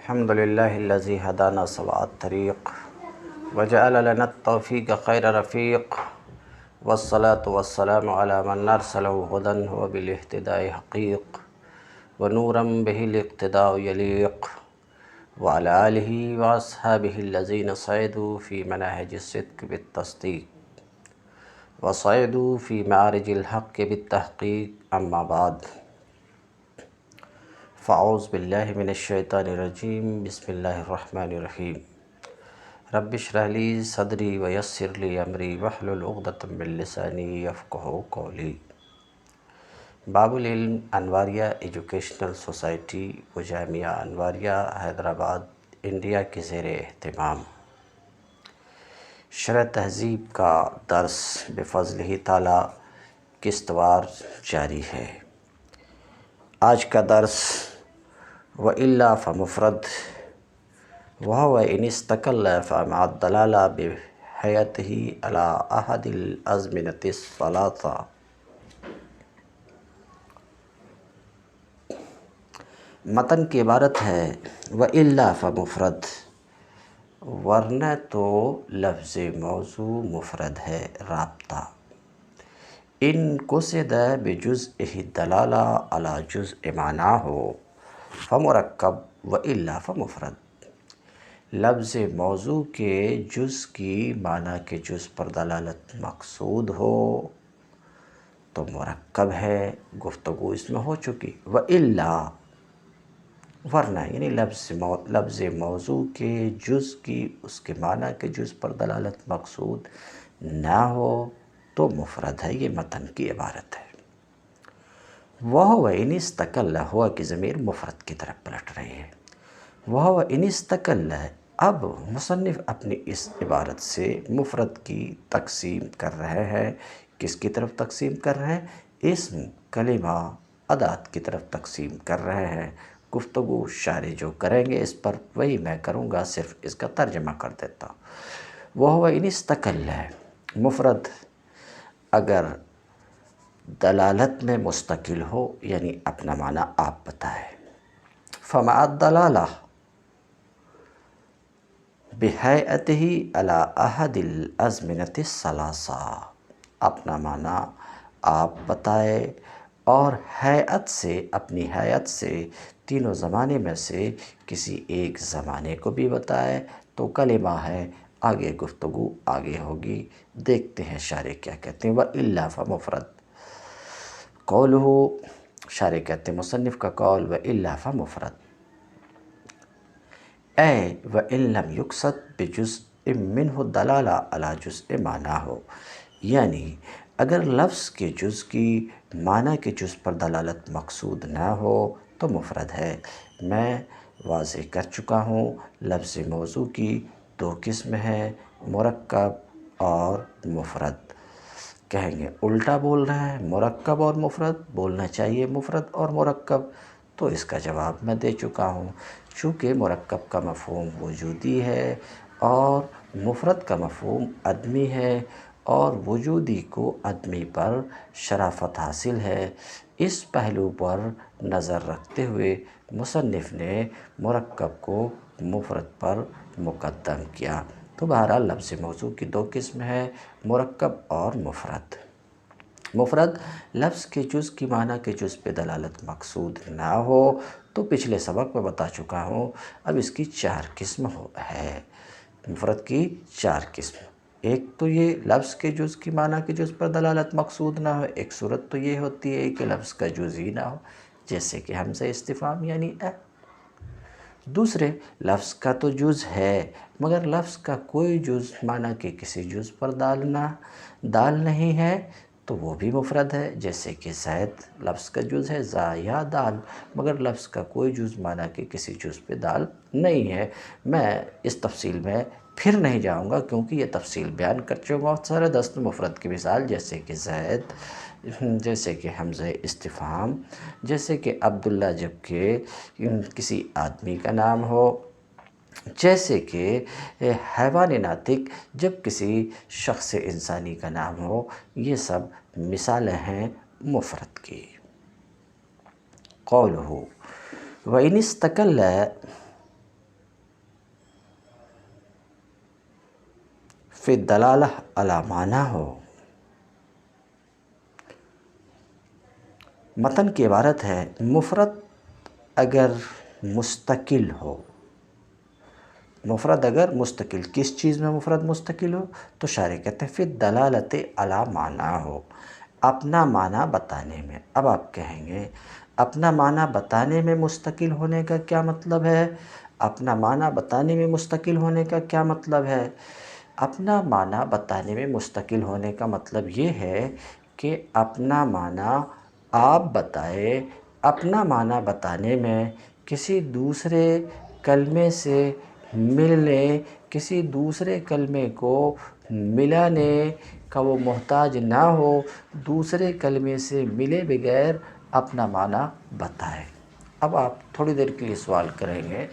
الحمد لله الذي هدانا سواء الطريق وجعل لنا التوفيق خير رفيق والصلاة والسلام على من أرسله هدى وبالاهتداء حقيق ونورا به الاقتداء يليق وعلى آله وأصحابه الذين صعدوا في مناهج الصدق بالتصديق وصعدوا في معارج الحق بالتحقيق أما بعد فاعوذ باللہ من الشیطان الرجیم بسم اللہ الرحمن الرحیم رب اشرح لی صدری ویسر لی امری واحلل عقدۃ من لسانی یفقہوا قولی۔ باب العلم انواریہ ایجوکیشنل سوسائٹی و جامعہ انواریہ حیدرآباد انڈیا کے زیر اہتمام شرح تہذیب کا درس بفضلہ تعالی قسطوار جاری ہے۔ آج کا درس وَإِلَّا فَمُفْرَد وَهُوَ إِنِ اسْتَقَلَّ فَمَعَ الدَّلَالَةِ بِحَيَاتِهِ عَلَى أَحَدِ الْأَزْمِنَةِ الثَّلَاثَةِ۔ متن کی عبارت ہے وَإِلَّا فَمُفْرَد، ورنہ تو لفظ موضوع مفرد ہے، رابطہ۔ ان قصد بجزئہ الدلالہ علی جزء معناہ فمرکب وإلا فمفرد، لفظ موضوع کے جز کی معنی کے جز پر دلالت مقصود ہو تو مرکب ہے، گفتگو اس میں ہو چکی۔ وإلا، ورنہ یعنی لفظ موضوع کے جز کی اس کے معنی کے جز پر دلالت مقصود نہ ہو تو مفرد ہے۔ یہ متن کی عبارت ہے۔ وَهُوَ إِنِ اسْتَقَلَّ، ہوا کی ضمیر مفرد کی طرف پلٹ رہی ہے۔ وَهُوَ إِنِ اسْتَقَلَّ، اب مصنف اپنی اس عبارت سے مفرد کی تقسیم کر رہے ہیں۔ کس کی طرف تقسیم کر رہے ہیں؟ اسم، کلمہ، ادات کی طرف تقسیم کر رہے ہیں۔ گفتگو شارح جو کریں گے اس پر وہی میں کروں گا، صرف اس کا ترجمہ کر دیتا ہوں۔ وَهُوَ إِنِ اسْتَقَلَّ، مفرد اگر دلالت میں مستقل ہو یعنی اپنا معنی آپ بتائیں، فَمَعَ الدَّلَالَةِ بِحَیَاتِهِ عَلَى أَحَدِ الْأَزْمِنَةِ الثَّلَاثَةِ، اپنا معنی آپ بتائے اور حیات سے، اپنی حیات سے تینوں زمانے میں سے کسی ایک زمانے کو بھی بتائے تو کلمہ ہے، آگے گفتگو آگے ہوگی۔ دیکھتے ہیں شارح کیا کہتے ہیں۔ وَإِلَّا فَمُفْرَد، قولہ، شارح کہتے ہیں مصنف کا قول وَإِلَّا فَمُفْرَد، اے وَإِن لَمْ يُقْصَدْ بِجُزْءٍ مِّنْهُ الدَّلَالَةُ عَلَى جُزْءِ مَعْنَاهُ، یعنی اگر لفظ کے جز کی معنی کے جز پر دلالت مقصود نہ ہو تو مفرد ہے۔ میں واضح کر چکا ہوں لفظ موضوع کی دو قسم ہیں، مرکب اور مفرد۔ کہیں گے الٹا بول رہے ہیں، مرکب اور مفرد، بولنا چاہیے مفرد اور مرکب، تو اس کا جواب میں دے چکا ہوں۔ چونکہ مرکب کا مفہوم وجودی ہے اور مفرد کا مفہوم عدمی ہے اور وجودی کو عدمی پر شرافت حاصل ہے، اس پہلو پر نظر رکھتے ہوئے مصنف نے مرکب کو مفرد پر مقدم کیا۔ تو بہرحال لفظ موضوع کی دو قسم ہے، مرکب اور مفرد۔ مفرد لفظ کے جز کی معنی کے جز پہ دلالت مقصود نہ ہو تو پچھلے سبق میں بتا چکا ہوں، اب اس کی چار قسم ہے۔ مفرد کی چار قسم، ایک تو یہ لفظ کے جز کی معنی کے جز پر دلالت مقصود نہ ہو، ایک صورت تو یہ ہوتی ہے کہ لفظ کا جز ہی نہ ہو، جیسے کہ حمزہ استفہام یعنی اے۔ دوسرے، لفظ کا تو جز ہے مگر لفظ کا کوئی جز معنی کے کسی جز پر دال نہیں ہے تو وہ بھی مفرد ہے، جیسے کہ زید لفظ کا جز ہے، زا یا دال، مگر لفظ کا کوئی جز معنی کے کسی جز پہ دال نہیں ہے۔ میں اس تفصیل میں پھر نہیں جاؤں گا کیونکہ یہ تفصیل بیان کر چکا ہوں۔ بہت سارے دست مفرد کی مثال جیسے کہ زید، جیسے کہ حمزہ استفہام، جیسے کہ عبداللہ جب کہ کسی آدمی کا نام ہو، جیسے کہ حیوان ناطق جب کسی شخص انسانی کا نام ہو، یہ سب مثالیں ہیں مفرد کی۔ قولہ وَإِنِ اسْتَقَلَّ، فی الدلالہ علی معنی ہو۔ متن کی عبارت ہے مفرد اگر مستقل ہو، مفرد اگر مستقل، کس چیز میں مفرد مستقل ہو؟ تو شارح کہتے ہیں فی الدلالۃ علی معنی ہو، اپنا معنی بتانے میں۔ اب آپ کہیں گے اپنا معنی بتانے میں مستقل ہونے کا کیا مطلب ہے؟ اپنا معنی بتانے میں مستقل ہونے کا کیا مطلب ہے؟ اپنا معنی بتانے میں مستقل ہونے کا مطلب یہ ہے کہ اپنا معنی آپ بتائے، اپنا معنی بتانے میں کسی دوسرے کلمے سے ملنے، کسی دوسرے کلمے کو ملانے کا وہ محتاج نہ ہو، دوسرے کلمے سے ملے بغیر اپنا معنی بتائے۔ اب آپ تھوڑی دیر کے لیے سوال کریں گے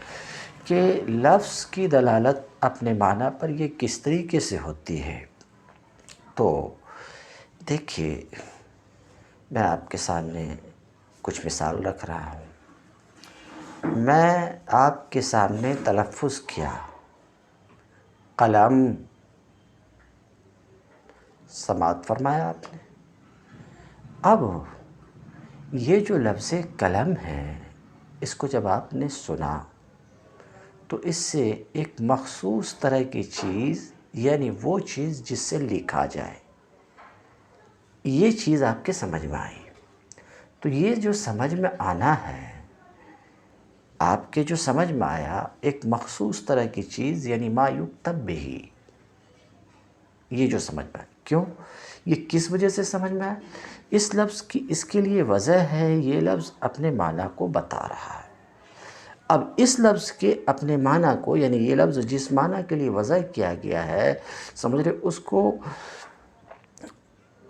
کہ لفظ کی دلالت اپنے معنی پر یہ کس طریقے سے ہوتی ہے؟ تو دیکھیے، میں آپ کے سامنے کچھ مثال رکھ رہا ہوں۔ میں آپ کے سامنے تلفظ کیا قلم، سماعت فرمایا آپ نے۔ اب یہ جو لفظ قلم ہے، اس کو جب آپ نے سنا تو اس سے ایک مخصوص طرح کی چیز، یعنی وہ چیز جس سے لکھا جائے، یہ چیز آپ کے سمجھ میں آئی۔ تو یہ جو سمجھ میں آنا ہے، آپ کے جو سمجھ میں آیا ایک مخصوص طرح کی چیز، یعنی ما یکتب بہ، یہ جو سمجھ میں آیا، کیوں؟ یہ کس وجہ سے سمجھ میں آیا؟ اس لفظ کی اس کے لیے وجہ ہے، یہ لفظ اپنے معنی کو بتا رہا ہے۔ اب اس لفظ کے اپنے معنی کو، یعنی یہ لفظ جس معنی کے لیے وضع کیا گیا ہے، سمجھ رہے، اس کو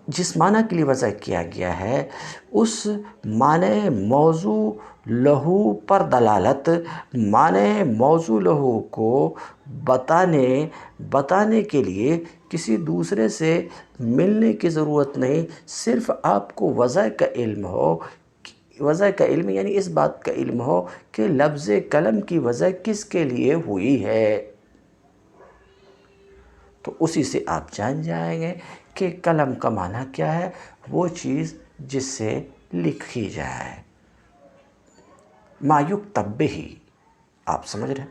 جس معنی کے لیے وضع کیا گیا ہے، اس معنی موضوع لہو پر دلالت، معنی موضوع لہو کو بتانے کے لیے کسی دوسرے سے ملنے کی ضرورت نہیں، صرف آپ کو وضع کا علم ہو، وضع کا علم یعنی اس بات کا علم ہو کہ لفظ قلم کی وضع کس کے لیے ہوئی ہے، تو اسی سے آپ جان جائیں گے کہ قلم کا معنی کیا ہے، وہ چیز جس سے لکھی جائے، ما یکتب بہ۔ آپ سمجھ رہے ہیں؟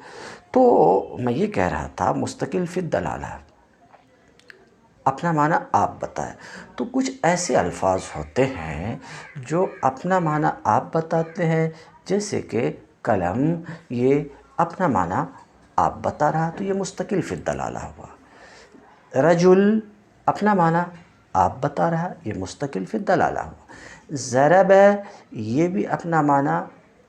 تو میں یہ کہہ رہا تھا مستقل فی الدلالہ، اپنا معنی آپ بتائیں۔ تو کچھ ایسے الفاظ ہوتے ہیں جو اپنا معنی آپ بتاتے ہیں، جیسے کہ قلم، یہ اپنا معنی آپ بتا رہا، تو یہ مستقل فی الدلالہ ہوا۔ رجل، اپنا معنی آپ بتا رہا، یہ مستقل فی الدلالہ ہوا۔ ضرب، یہ بھی اپنا معنی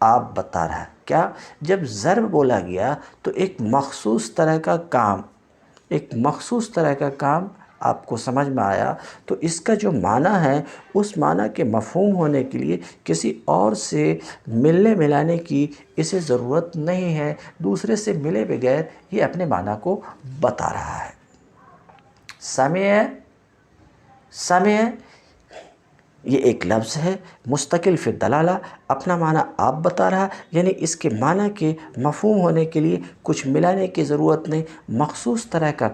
آپ بتا رہا۔ کیا؟ جب ضرب بولا گیا تو ایک مخصوص طرح کا کام، ایک مخصوص طرح کا کام آپ کو سمجھ میں آیا، تو اس کا جو معنی ہے، اس معنی کے مفہوم ہونے کے لیے کسی اور سے ملنے ملانے کی اسے ضرورت نہیں ہے، دوسرے سے ملے بغیر یہ اپنے معنی کو بتا رہا ہے۔ سمع، یہ ایک لفظ ہے مستقل فی الدلالہ، اپنا معنی آپ بتا رہا، یعنی اس کے معنی کے مفہوم ہونے کے لیے کچھ ملانے کی ضرورت نہیں، مخصوص طرح کا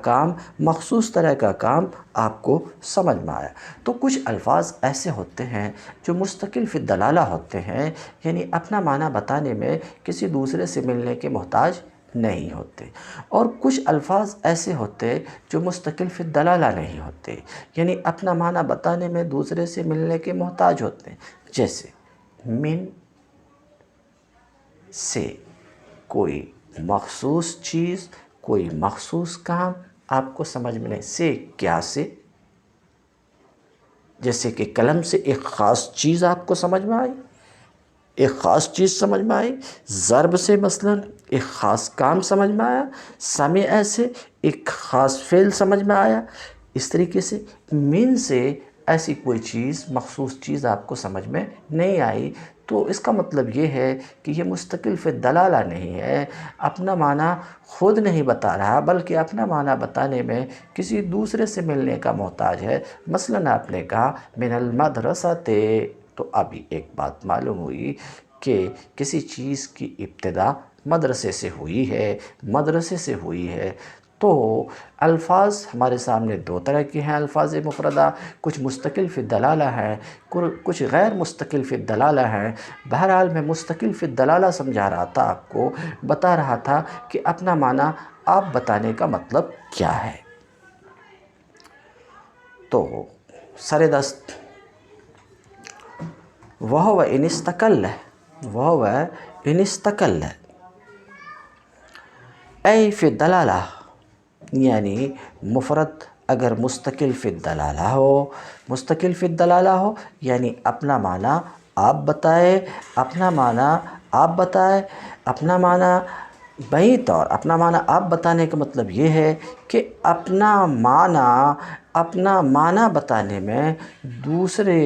کام آپ کو سمجھ میں آیا۔ تو کچھ الفاظ ایسے ہوتے ہیں جو مستقل فی الدلالہ ہوتے ہیں، یعنی اپنا معنی بتانے میں کسی دوسرے سے ملنے کے محتاج نہیں ہوتے، اور کچھ الفاظ ایسے ہوتے جو مستقل فی الدلالہ نہیں ہوتے، یعنی اپنا معنی بتانے میں دوسرے سے ملنے کے محتاج ہوتے ہیں، جیسے من، سے، کوئی مخصوص چیز، کوئی مخصوص کام آپ کو سمجھ میں نہیں، سے کیا سے، جیسے کہ قلم سے ایک خاص چیز آپ کو سمجھ میں آئی، ایک خاص چیز سمجھ میں آئی، ضرب سے مثلا ایک خاص کام سمجھ میں آیا، سمع سے ایک خاص فعل سمجھ میں آیا، اس طریقے سے من سے ایسی کوئی چیز، مخصوص چیز آپ کو سمجھ میں نہیں آئی، تو اس کا مطلب یہ ہے کہ یہ مستقل فی الدلالہ نہیں ہے، اپنا معنی خود نہیں بتا رہا، بلکہ اپنا معنی بتانے میں کسی دوسرے سے ملنے کا محتاج ہے۔ مثلا آپ نے کہا من المدرسۃ، تو ابھی ایک بات معلوم ہوئی کہ کسی چیز کی ابتدا مدرسے سے ہوئی ہے، تو الفاظ ہمارے سامنے دو طرح کے ہیں، الفاظ مفردہ، کچھ مستقل فی الدلالہ ہیں، کچھ غیر مستقل فی الدلالہ ہیں۔ بہرحال میں مستقل فی الدلالہ سمجھا رہا تھا آپ کو، بتا رہا تھا کہ اپنا معنی آپ بتانے کا مطلب کیا ہے۔ تو سر دست وَهُوَ إِنِ اسْتَقَلَّ، وَهُوَ إِنِ اسْتَقَلَّ أي فی الدلالہ، یعنی مفرد اگر مستقل فی الدلالہ ہو، مستقل فی الدلالہ ہو یعنی اپنا معنی آپ بتائے، اپنا معنی آپ بتائے، اپنا معنی بئی طور، اپنا معنی آپ بتانے کا مطلب یہ ہے کہ اپنا معنی بتانے میں دوسرے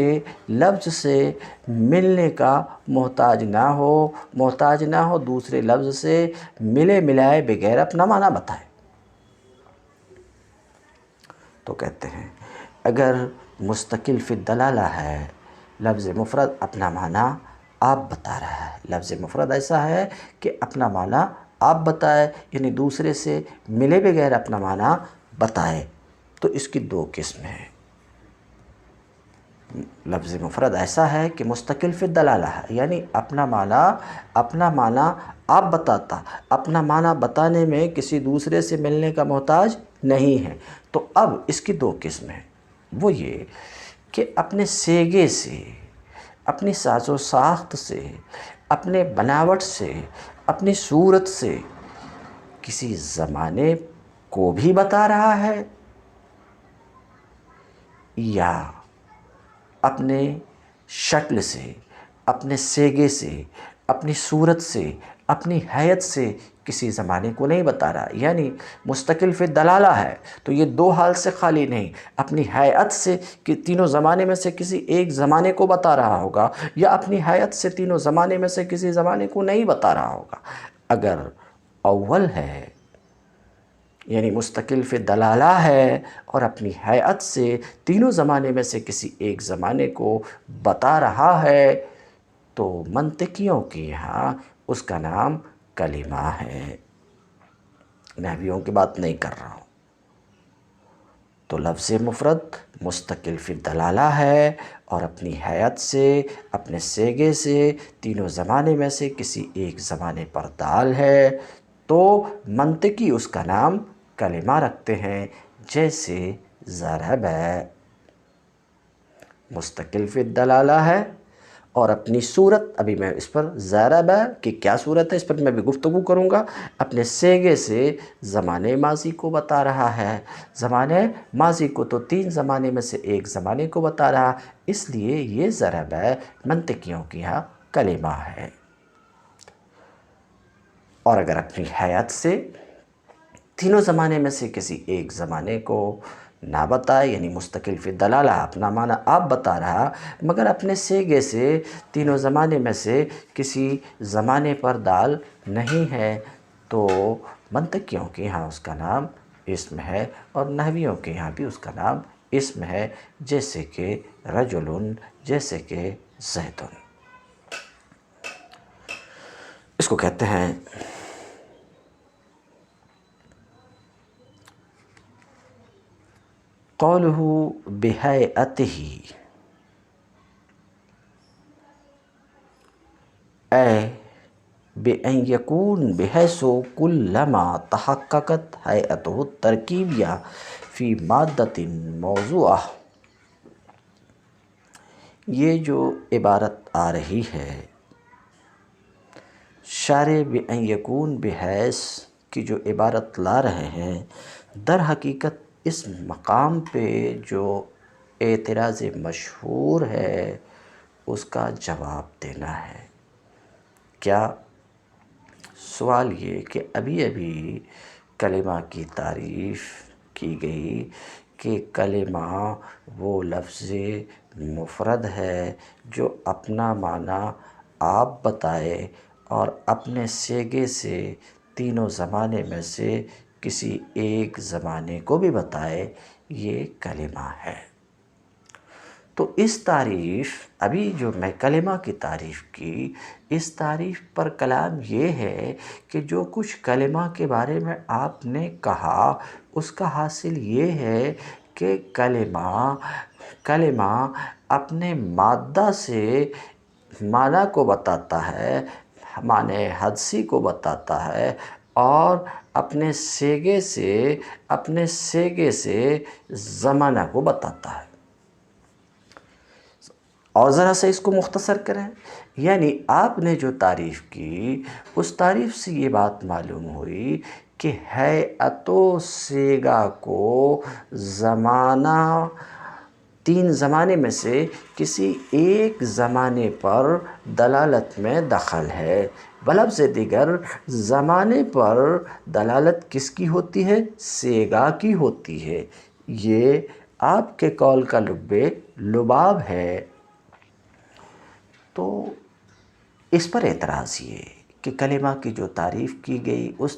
لفظ سے ملنے کا محتاج نہ ہو دوسرے لفظ سے ملے ملائے بغیر اپنا معنی بتائے۔ تو کہتے ہیں اگر مستقل فی الدلالہ ہے، لفظ مفرد اپنا معنی آپ بتا رہا ہے، لفظ مفرد ایسا ہے کہ اپنا معنی آپ بتائے، یعنی دوسرے سے ملے بغیر اپنا معنی بتائے، تو اس کی دو قسمیں ہیں۔ لفظ مفرد ایسا ہے کہ مستقل فی الدلالہ ہے، یعنی اپنا معنی آپ بتاتا، اپنا معنی بتانے میں کسی دوسرے سے ملنے کا محتاج نہیں ہے۔ تو اب اس کی دو قسمیں ہیں، وہ یہ کہ اپنے سیغے سے، اپنی ساز و ساخت سے، اپنے بناوٹ سے، اپنی صورت سے کسی زمانے کو بھی بتا رہا ہے، یا اپنے شکل سے، اپنے سیغے سے، اپنی صورت سے، اپنی حیت سے کسی زمانے کو نہیں بتا رہا۔ یعنی مستقل فی الدلالہ ہے تو یہ دو حال سے خالی نہیں، اپنی حیت سے کہ تینوں زمانے میں سے کسی ایک زمانے کو بتا رہا ہوگا، یا اپنی حیت سے تینوں زمانے میں سے کسی زمانے کو نہیں بتا رہا ہوگا۔ اگر اول ہے یعنی مستقل فی الدلالہ ہے اور اپنی حیت سے تینوں زمانے میں سے کسی ایک زمانے کو بتا رہا ہے، تو منطقیوں کے یہاں اس کا نام کلمہ ہے، نحویوں کی بات نہیں کر رہا ہوں۔ تو لفظ مفرد مستقل فی الدلالہ ہے اور اپنی حیت سے، اپنے سیغے سے تینوں زمانے میں سے کسی ایک زمانے پر دال ہے، تو منطقی اس کا نام کلمہ رکھتے ہیں، جیسے ضرب ہے، مستقل فی الدلالہ ہے اور اپنی صورت، ابھی میں اس پر ضرب ہے کہ کیا صورت ہے اس پر میں بھی گفتگو کروں گا، اپنے سیغے سے زمانے ماضی کو بتا رہا ہے، زمانے ماضی کو تو تین زمانے میں سے ایک زمانے کو بتا رہا، اس لیے یہ ضرب ہے، منطقیوں کی یہاں کلمہ ہے۔ اور اگر اپنی حیات سے تینوں زمانے میں سے کسی ایک زمانے کو نہ بتائے، یعنی مستقل فی الدلالہ اپنا معنی آپ بتا رہا مگر اپنے سیغے سے تینوں زمانے میں سے کسی زمانے پر دال نہیں ہے، تو منطقیوں کے یہاں اس کا نام اسم ہے، اور نحویوں کے یہاں بھی اس کا نام اسم ہے، جیسے کہ رجل، جیسے کہ زید۔ اس کو کہتے ہیں قولہ بہیئتہ، اے بأن یکون بحیث کلما تحققت ہیئتہ الترکیبیہ فی مادۃ موضوعہ۔ یہ جو عبارت آ رہی ہے، شارح بأن یکون بحیث کی جو عبارت لا رہے ہیں، در حقیقت اس مقام پہ جو اعتراض مشہور ہے اس کا جواب دینا ہے۔ کیا؟ سوال یہ کہ ابھی کلمہ کی تعریف کی گئی کہ کلمہ وہ لفظ مفرد ہے جو اپنا معنی آپ بتائے اور اپنے سیغے سے تینوں زمانے میں سے کسی ایک زمانے کو بھی بتائے، یہ کلمہ ہے۔ تو اس تعریف، ابھی جو میں کلمہ کی تعریف کی، اس تعریف پر کلام یہ ہے کہ جو کچھ کلمہ کے بارے میں آپ نے کہا اس کا حاصل یہ ہے کہ کلمہ اپنے مادہ سے معنی کو بتاتا ہے، معنی حدسی کو بتاتا ہے، اور اپنے سیگے سے زمانہ کو بتاتا ہے۔ اور ذرا سے اس کو مختصر کریں، یعنی آپ نے جو تعریف کی اس تعریف سے یہ بات معلوم ہوئی کہ ہیئت و صیغہ کو زمانہ، تین زمانے میں سے کسی ایک زمانے پر دلالت میں دخل ہے۔ بلفظ دیگر زمانے پر دلالت کس کی ہوتی ہے؟ صیغہ کی ہوتی ہے۔ یہ آپ کے قول کا لب لباب ہے۔ تو اس پر اعتراض یہ کہ کلمہ کی جو تعریف کی گئی اس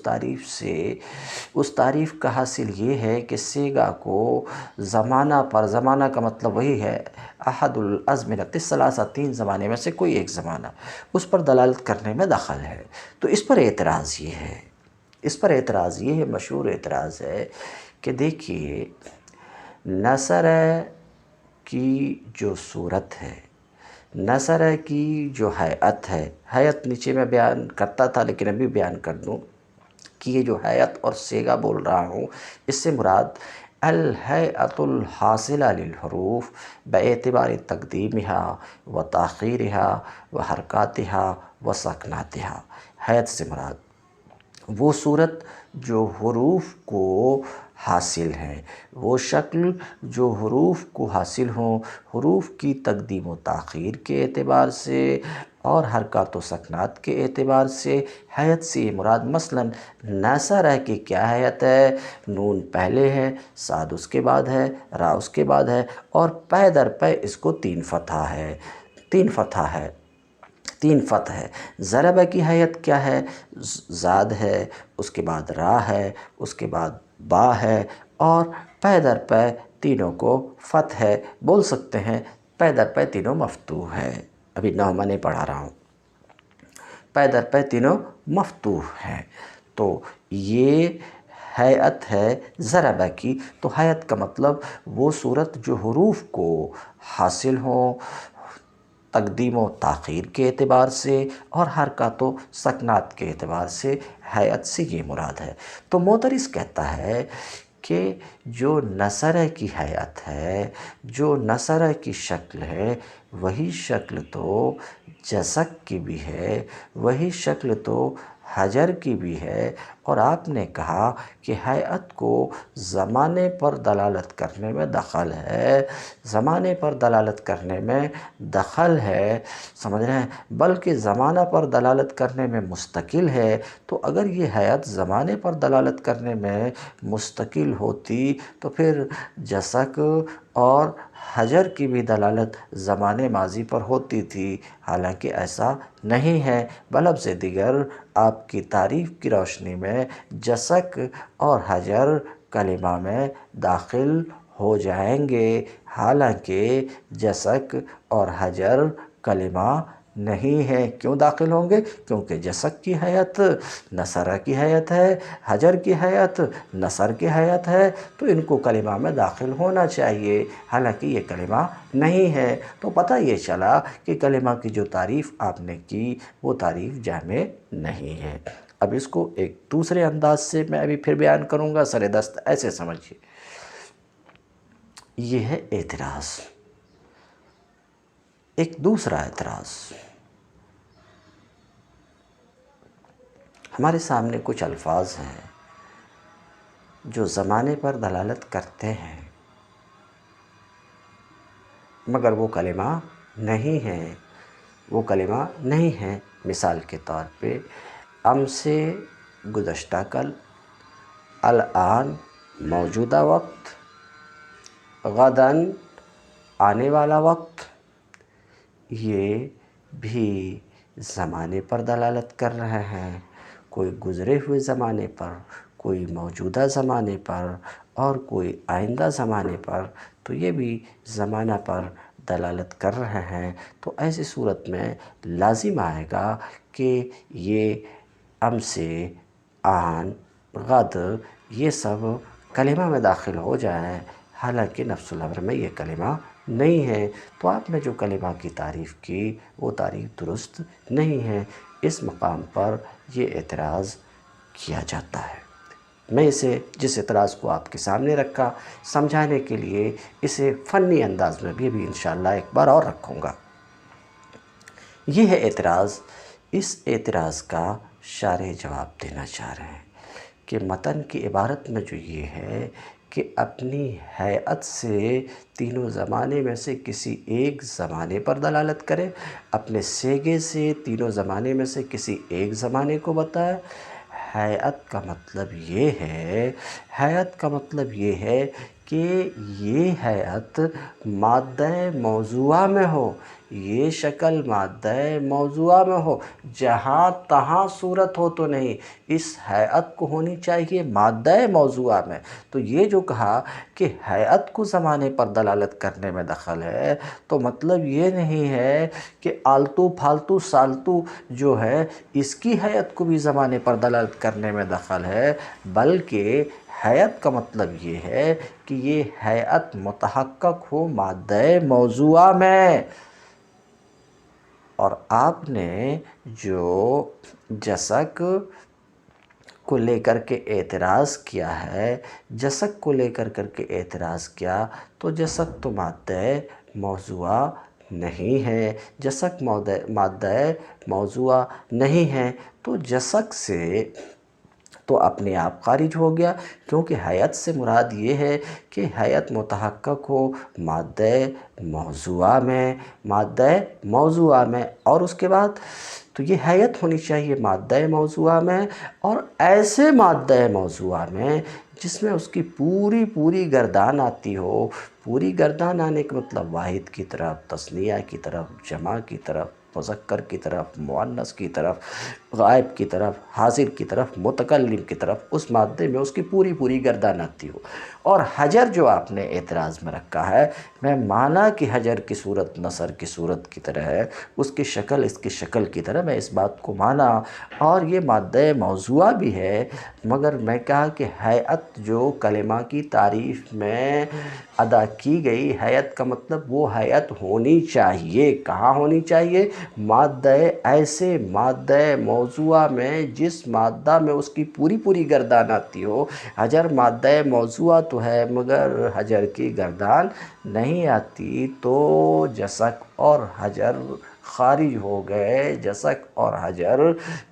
تعریف کا حاصل یہ ہے کہ صیغہ کو زمانہ پر، زمانہ کا مطلب وہی ہے احد الازمنۃ الثلاثہ، تین زمانے میں سے کوئی ایک زمانہ، اس پر دلالت کرنے میں دخل ہے۔ تو اس پر اعتراض یہ ہے، مشہور اعتراض ہے کہ دیکھیے، نصر کی جو صورت ہے، نصر کی جو ہیئت ہے، ہیئت نیچے میں بیان کرتا تھا لیکن ابھی بیان کر دوں کہ یہ جو ہیئت اور صیغہ بول رہا ہوں، اس سے مراد الہیئۃ الحاصلہ للحروف باعتبار تقدیمها و تاخیرها و حرکاتها و سکناتها۔ ہیئت سے مراد وہ صورت جو حروف کو حاصل ہے، وہ شکل جو حروف کو حاصل ہوں، حروف کی تقدیم و تاخیر کے اعتبار سے اور حرکات و سکنات کے اعتبار سے۔ ہیئت سے یہ مراد مثلاً ناصرہ کی کیا ہیئت ہے؟ نون پہلے ہے، صاد اس کے بعد ہے، را اس کے بعد ہے، اور پے در پے اس کو تین فتح ہے۔ ضربہ کی حیت کیا ہے؟ زاد ہے، اس کے بعد را ہے، اس کے بعد با ہے، اور پے در پے تینوں کو فتح ہے۔ بول سکتے ہیں پے در پے تینوں مفتوح ہے۔ ابھی نغمہ نہیں پڑھا رہا ہوں، پے در پے تینوں مفتوح ہیں۔ تو یہ ہیئت ہے ضربہ کی۔ تو ہیئت کا مطلب وہ صورت جو حروف کو حاصل ہوں تقدیم و تاخیر کے اعتبار سے اور حرکات و سکنات کے اعتبار سے، ہیئت سے یہ مراد ہے۔ تو معترض کہتا ہے کہ جو نصرہ کی ہیئت ہے، جو نصرہ کی شکل ہے، وہی شکل تو جسک کی بھی ہے، وہی شکل تو حجر کی بھی ہے، اور آپ نے کہا کہ ہیئت کو زمانے پر دلالت کرنے میں دخل ہے، زمانے پر دلالت کرنے میں دخل ہے، سمجھ رہے ہیں، بلکہ زمانہ پر دلالت کرنے میں مستقل ہے۔ تو اگر یہ ہیئت زمانے پر دلالت کرنے میں مستقل ہوتی تو پھر جسک اور حجر کی بھی دلالت زمانے ماضی پر ہوتی تھی، حالانکہ ایسا نہیں ہے۔ بلفظ دیگر آپ کی تعریف کی روشنی میں جسک اور حجر کلمہ میں داخل ہو جائیں گے، حالانکہ جسک اور حجر کلمہ نہیں ہے۔ کیوں داخل ہوں گے؟ کیونکہ جسک کی ہیئت نصرہ کی ہیئت ہے، حجر کی ہیئت نصر کی ہیئت ہے، تو ان کو کلمہ میں داخل ہونا چاہیے، حالانکہ یہ کلمہ نہیں ہے۔ تو پتہ یہ چلا کہ کلمہ کی جو تعریف آپ نے کی وہ تعریف جامع نہیں ہے۔ اب اس کو ایک دوسرے انداز سے میں ابھی پھر بیان کروں گا، سر دست ایسے سمجھیے۔ یہ ہے اعتراض۔ ایک دوسرا اعتراض، ہمارے سامنے کچھ الفاظ ہیں جو زمانے پر دلالت کرتے ہیں مگر وہ کلمہ نہیں ہے، مثال کے طور پہ امس گزشتہ کل، الآن موجودہ وقت، غداً آنے والا وقت، یہ بھی زمانے پر دلالت کر رہے ہیں، کوئی گزرے ہوئے زمانے پر، کوئی موجودہ زمانے پر، اور کوئی آئندہ زمانے پر، تو یہ بھی زمانہ پر دلالت کر رہے ہیں تو ایسی صورت میں لازم آئے گا کہ یہ ام سے، آن، غد یہ سب کلمہ میں داخل ہو جائیں، حالانکہ نفس الامر میں یہ کلمہ نہیں ہے۔ تو آپ نے جو کلمہ کی تعریف کی وہ تعریف درست نہیں ہے۔ اس مقام پر یہ اعتراض کیا جاتا ہے۔ میں جس اعتراض کو آپ کے سامنے رکھا، سمجھانے کے لیے اسے فنی انداز میں بھی انشاءاللہ ایک بار اور رکھوں گا۔ یہ ہے اعتراض۔ اس اعتراض کا شارح جواب دینا چاہ رہے ہیں کہ متن کی عبارت میں جو یہ ہے کہ اپنی ہیئت سے تینوں زمانے میں سے کسی ایک زمانے پر دلالت کرے، اپنے سیغے سے تینوں زمانے میں سے کسی ایک زمانے کو بتائے۔ ہیئت کا مطلب یہ ہے، ہیئت کا مطلب یہ ہے کہ یہ ہیئت مادہ موضوعہ میں ہو، یہ شکل مادہ موضوعہ میں ہو، جہاں تہاں صورت ہو تو نہیں، اس ہیئت کو ہونی چاہیے مادہ موضوعہ میں۔ تو یہ جو کہا کہ ہیئت کو زمانے پر دلالت کرنے میں دخل ہے، تو مطلب یہ نہیں ہے کہ آلتو پھالتو سالتو جو ہے اس کی ہیئت کو بھی زمانے پر دلالت کرنے میں دخل ہے، بلکہ ہیئت کا مطلب یہ ہے کہ یہ ہیئت متحقق ہو مادہ موضوعہ میں۔ اور آپ نے جو جسک کو لے کر کے اعتراض کیا ہے، جسک کو لے کر کے اعتراض کیا، تو جسک تو مادہ موضوعہ نہیں ہے، جسک مادہ موضوعہ نہیں ہے، تو جسک سے تو اپنے آپ خارج ہو گیا، کیونکہ ہیئت سے مراد یہ ہے کہ ہیئت متحقق ہو مادہ موضوعہ میں، مادہ موضوعہ میں۔ اور اس کے بعد تو یہ ہیئت ہونی چاہیے مادہ موضوعہ میں، اور ایسے مادہ موضوعہ میں جس میں اس کی پوری گردان آتی ہو۔ پوری گردان آنے کا مطلب واحد کی طرف، تثنیہ کی طرف، جمع کی طرف، مذکر کی طرف، مؤنث کی طرف، غائب کی طرف، حاضر کی طرف، متکلم کی طرف، اس مادے میں اس کی پوری گردان آتی ہو۔ اور حجر جو آپ نے اعتراض میں رکھا ہے، میں مانا کہ حجر کی صورت نثر کی صورت کی طرح ہے، اس کی شکل اس کی شکل کی طرح، میں اس بات کو مانا، اور یہ مادہ موضوعہ بھی ہے، مگر میں کہا کہ ہیئت جو کلمہ کی تعریف میں ادا کی گئی، ہیئت کا مطلب وہ ہیئت ہونی چاہیے، کہاں ہونی چاہیے؟ مادہ، ایسے مادہ موضوعہ میں جس مادہ میں اس کی پوری گردان آتی ہو۔ حجر مادہ موضوعہ تو ہے مگر حجر کی گردان نہیں آتی، تو جسک اور حجر خارج ہو گئے، جسک اور حجر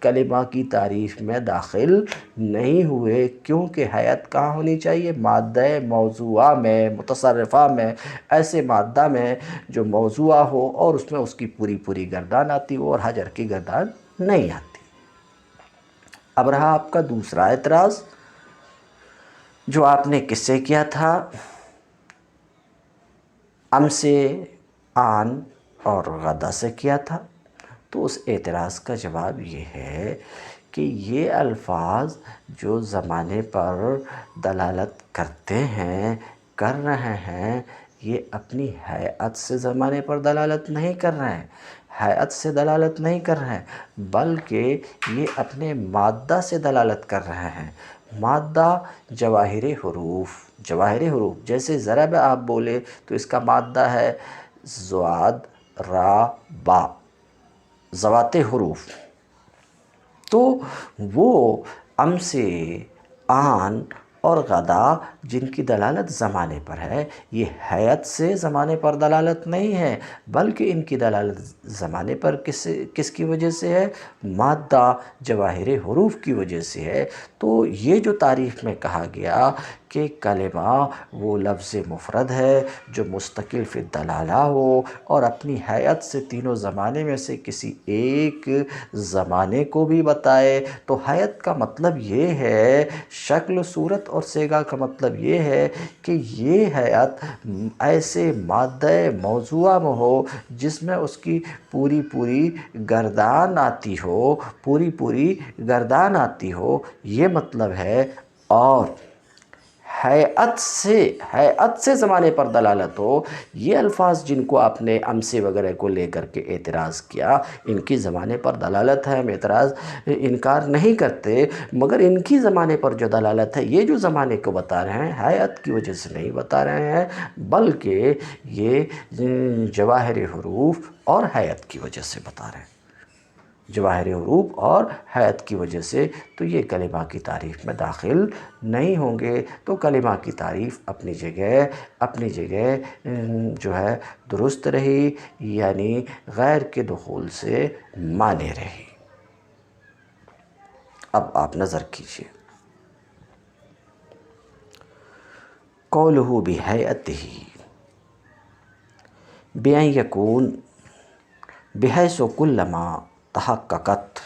کلمہ کی تعریف میں داخل نہیں ہوئے، کیونکہ ہیئت کہاں ہونی چاہیے؟ مادہ موضوعہ میں، متصرفہ میں، ایسے مادہ میں جو موضوعہ ہو اور اس میں اس کی پوری گردان آتی ہو، اور حجر کی گردان نہیں آتی۔ اب رہا آپ کا دوسرا اعتراض جو آپ نے کس سے کیا تھا؟ ام سے، آن اور غدا سے کیا تھا۔ تو اس اعتراض کا جواب یہ ہے کہ یہ الفاظ جو زمانے پر دلالت کرتے ہیں، کر رہے ہیں، یہ اپنی ہیئت سے زمانے پر دلالت نہیں کر رہے ہیں، ہیئت سے دلالت نہیں کر رہے ہیں، بلکہ یہ اپنے مادہ سے دلالت کر رہے ہیں۔ مادہ جواہر حروف، جواہر حروف جیسے ضرب آپ بولے تو اس کا مادہ ہے ضاد، را، با، ذوات حروف۔ تو وہ ام سے، آن اور غدا جن کی دلالت زمانے پر ہے، یہ ہیئت سے زمانے پر دلالت نہیں ہے، بلکہ ان کی دلالت زمانے پر کس کی وجہ سے ہے؟ مادہ جواہر حروف کی وجہ سے ہے۔ تو یہ جو تعریف میں کہا گیا کہ کلمہ وہ لفظ مفرد ہے جو مستقل فی الدلالہ ہو اور اپنی ہیئت سے تینوں زمانے میں سے کسی ایک زمانے کو بھی بتائے، تو ہیئت کا مطلب یہ ہے، شکل، صورت اور صیغہ کا مطلب یہ ہے کہ یہ ہیئت ایسے مادہ موضوعہ میں ہو جس میں اس کی پوری گردان آتی ہو، پوری گردان آتی ہو، یہ مطلب ہے۔ اور حیات سے زمانے پر دلالت ہو، یہ الفاظ جن کو آپ نے امسے وغیرہ کو لے کر کے اعتراض کیا، ان کی زمانے پر دلالت ہے، ہم انکار نہیں کرتے، مگر ان کی زمانے پر جو دلالت ہے، یہ جو زمانے کو بتا رہے ہیں، حیات کی وجہ سے نہیں بتا رہے ہیں، بلکہ یہ جواہر حروف اور حیات کی وجہ سے بتا رہے ہیں، جواہر حروف اور حیات کی وجہ سے، تو یہ کلمہ کی تعریف میں داخل نہیں ہوں گے۔ تو کلمہ کی تعریف اپنی جگہ جو ہے درست رہی، یعنی غیر کے دخول سے مانے رہی۔ اب آپ نظر کیجئے، قولہ بہیئتہ، بأن یکون بحیث کلما تحققت،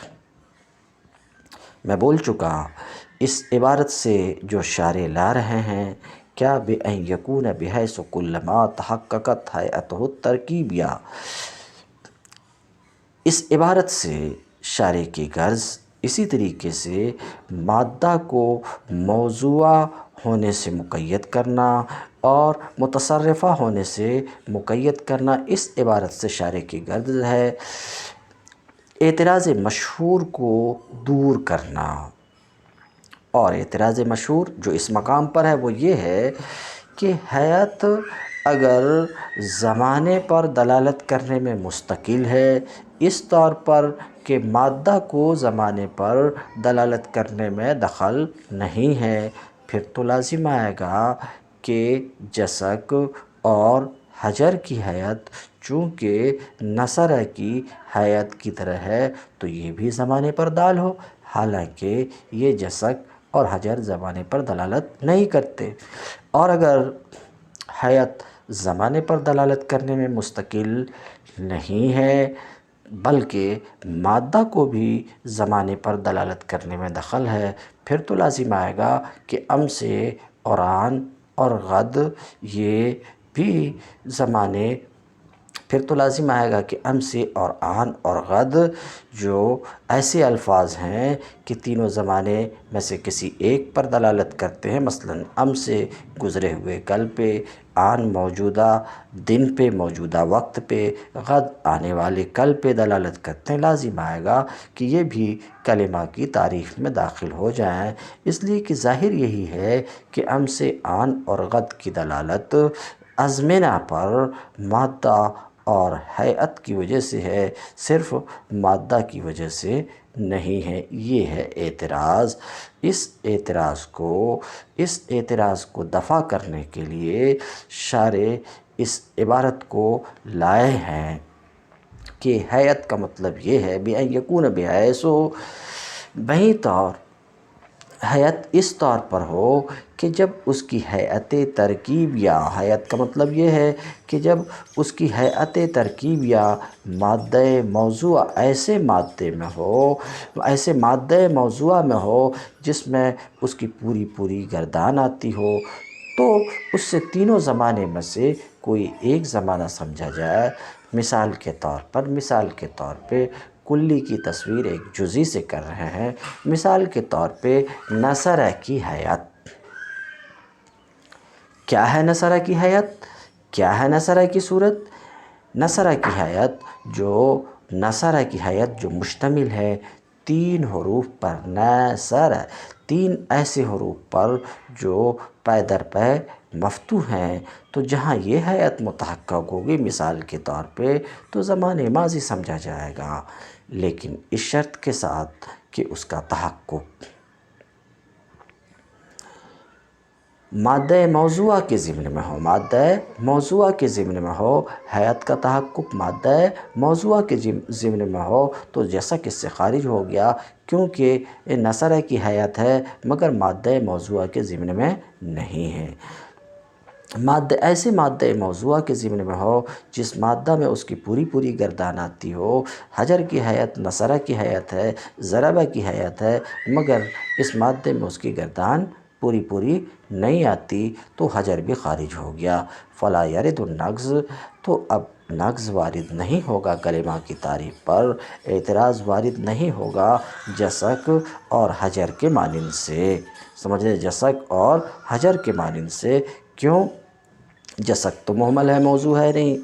میں بول چکا اس عبارت سے جو شارح لا رہے ہیں، کیا بأن یکون بحیث کلما تحققت حیئتہ الترکیبیہ، اس عبارت سے شارح کی غرض اسی طریقے سے مادہ کو موضوع ہونے سے مقید کرنا اور متصرفہ ہونے سے مقید کرنا، اس عبارت سے شارح کی غرض ہے اعتراض مشہور کو دور کرنا۔ اور اعتراض مشہور جو اس مقام پر ہے وہ یہ ہے کہ حیات اگر زمانے پر دلالت کرنے میں مستقل ہے، اس طور پر کہ مادہ کو زمانے پر دلالت کرنے میں دخل نہیں ہے، پھر تو لازم آئے گا کہ جسک اور حجر کی حیات چونکہ نصرہ کی حیات کی طرح ہے تو یہ بھی زمانے پر دال ہو، حالانکہ یہ جسک اور حجر زمانے پر دلالت نہیں کرتے۔ اور اگر حیات زمانے پر دلالت کرنے میں مستقل نہیں ہے بلکہ مادہ کو بھی زمانے پر دلالت کرنے میں دخل ہے، پھر تو لازم آئے گا کہ امسے اور آن اور غد یہ بھی زمانے، پھر تو لازم آئے گا کہ امسے اور آن اور غد جو ایسے الفاظ ہیں کہ تینوں زمانے میں سے کسی ایک پر دلالت کرتے ہیں، مثلا امسے گزرے ہوئے کل پہ، آن موجودہ دن پہ، موجودہ وقت پہ، غد آنے والے کل پہ دلالت کرتے ہیں، لازم آئے گا کہ یہ بھی کلمہ کی تعریف میں داخل ہو جائیں، اس لیے کہ ظاہر یہی ہے کہ امسے، آن اور غد کی دلالت ازمنہ پر مادہ اور حیات کی وجہ سے ہے، صرف مادہ کی وجہ سے نہیں ہے۔ یہ ہے اعتراض۔ اس اعتراض کو دفع کرنے کے لیے شارح اس عبارت کو لائے ہیں کہ حیات کا مطلب یہ ہے بأن یکون بحیث، بہی طور حیات اس طور پر ہو کہ جب اس کی حیات ترکیبیہ، حیات کا مطلب یہ ہے کہ جب اس کی حیات ترکیبیہ مادہ موضوع ایسے مادہ موضوع میں ہو جس میں اس کی پوری گردان آتی ہو، تو اس سے تینوں زمانے میں سے کوئی ایک زمانہ سمجھا جائے۔ مثال کے طور پہ کلی کی تصویر ایک جزئی سے کر رہے ہیں، مثال کے طور پہ نصرہ کی حیات۔ کیا ہے نصرہ کی حیات؟ کیا ہے نصرہ کی صورت؟ نصرہ کی حیات جو مشتمل ہے تین حروف پر، نصرہ، تین ایسے حروف پر جو پے در پے مفتوح ہیں، تو جہاں یہ حیات متحقق ہوگی مثال کے طور پہ تو زمان ماضی سمجھا جائے گا، لیکن اس شرط کے ساتھ کہ اس کا تحقق مادہ موضوع کے ضمن میں ہو، حیات کا تحقق مادہ موضوع کے ضمن میں ہو تو جیسا کہ اس سے خارج ہو گیا، کیونکہ نصرہ کی حیات ہے مگر مادہ موضوع کے ضمن میں نہیں ہے۔ ایسے مادہ موضوع کے ضمن میں ہو جس مادہ میں اس کی پوری گردان آتی ہو، حجر کی حیات نصرہ کی حیات ہے، ضربہ کی حیات ہے، مگر اس مادے میں اس کی گردان پوری نہیں آتی تو حجر بھی خارج ہو گیا۔ فلا یرد النقض، تو اب نقض وارد نہیں ہوگا کلمہ کی تعریف پر، اعتراض وارد نہیں ہوگا جسک اور حجر کے مانند سے، سمجھے جسک اور حجر کے مانند سے، کیوں؟ جسک تو محمل ہے، موضوع ہے نہیں،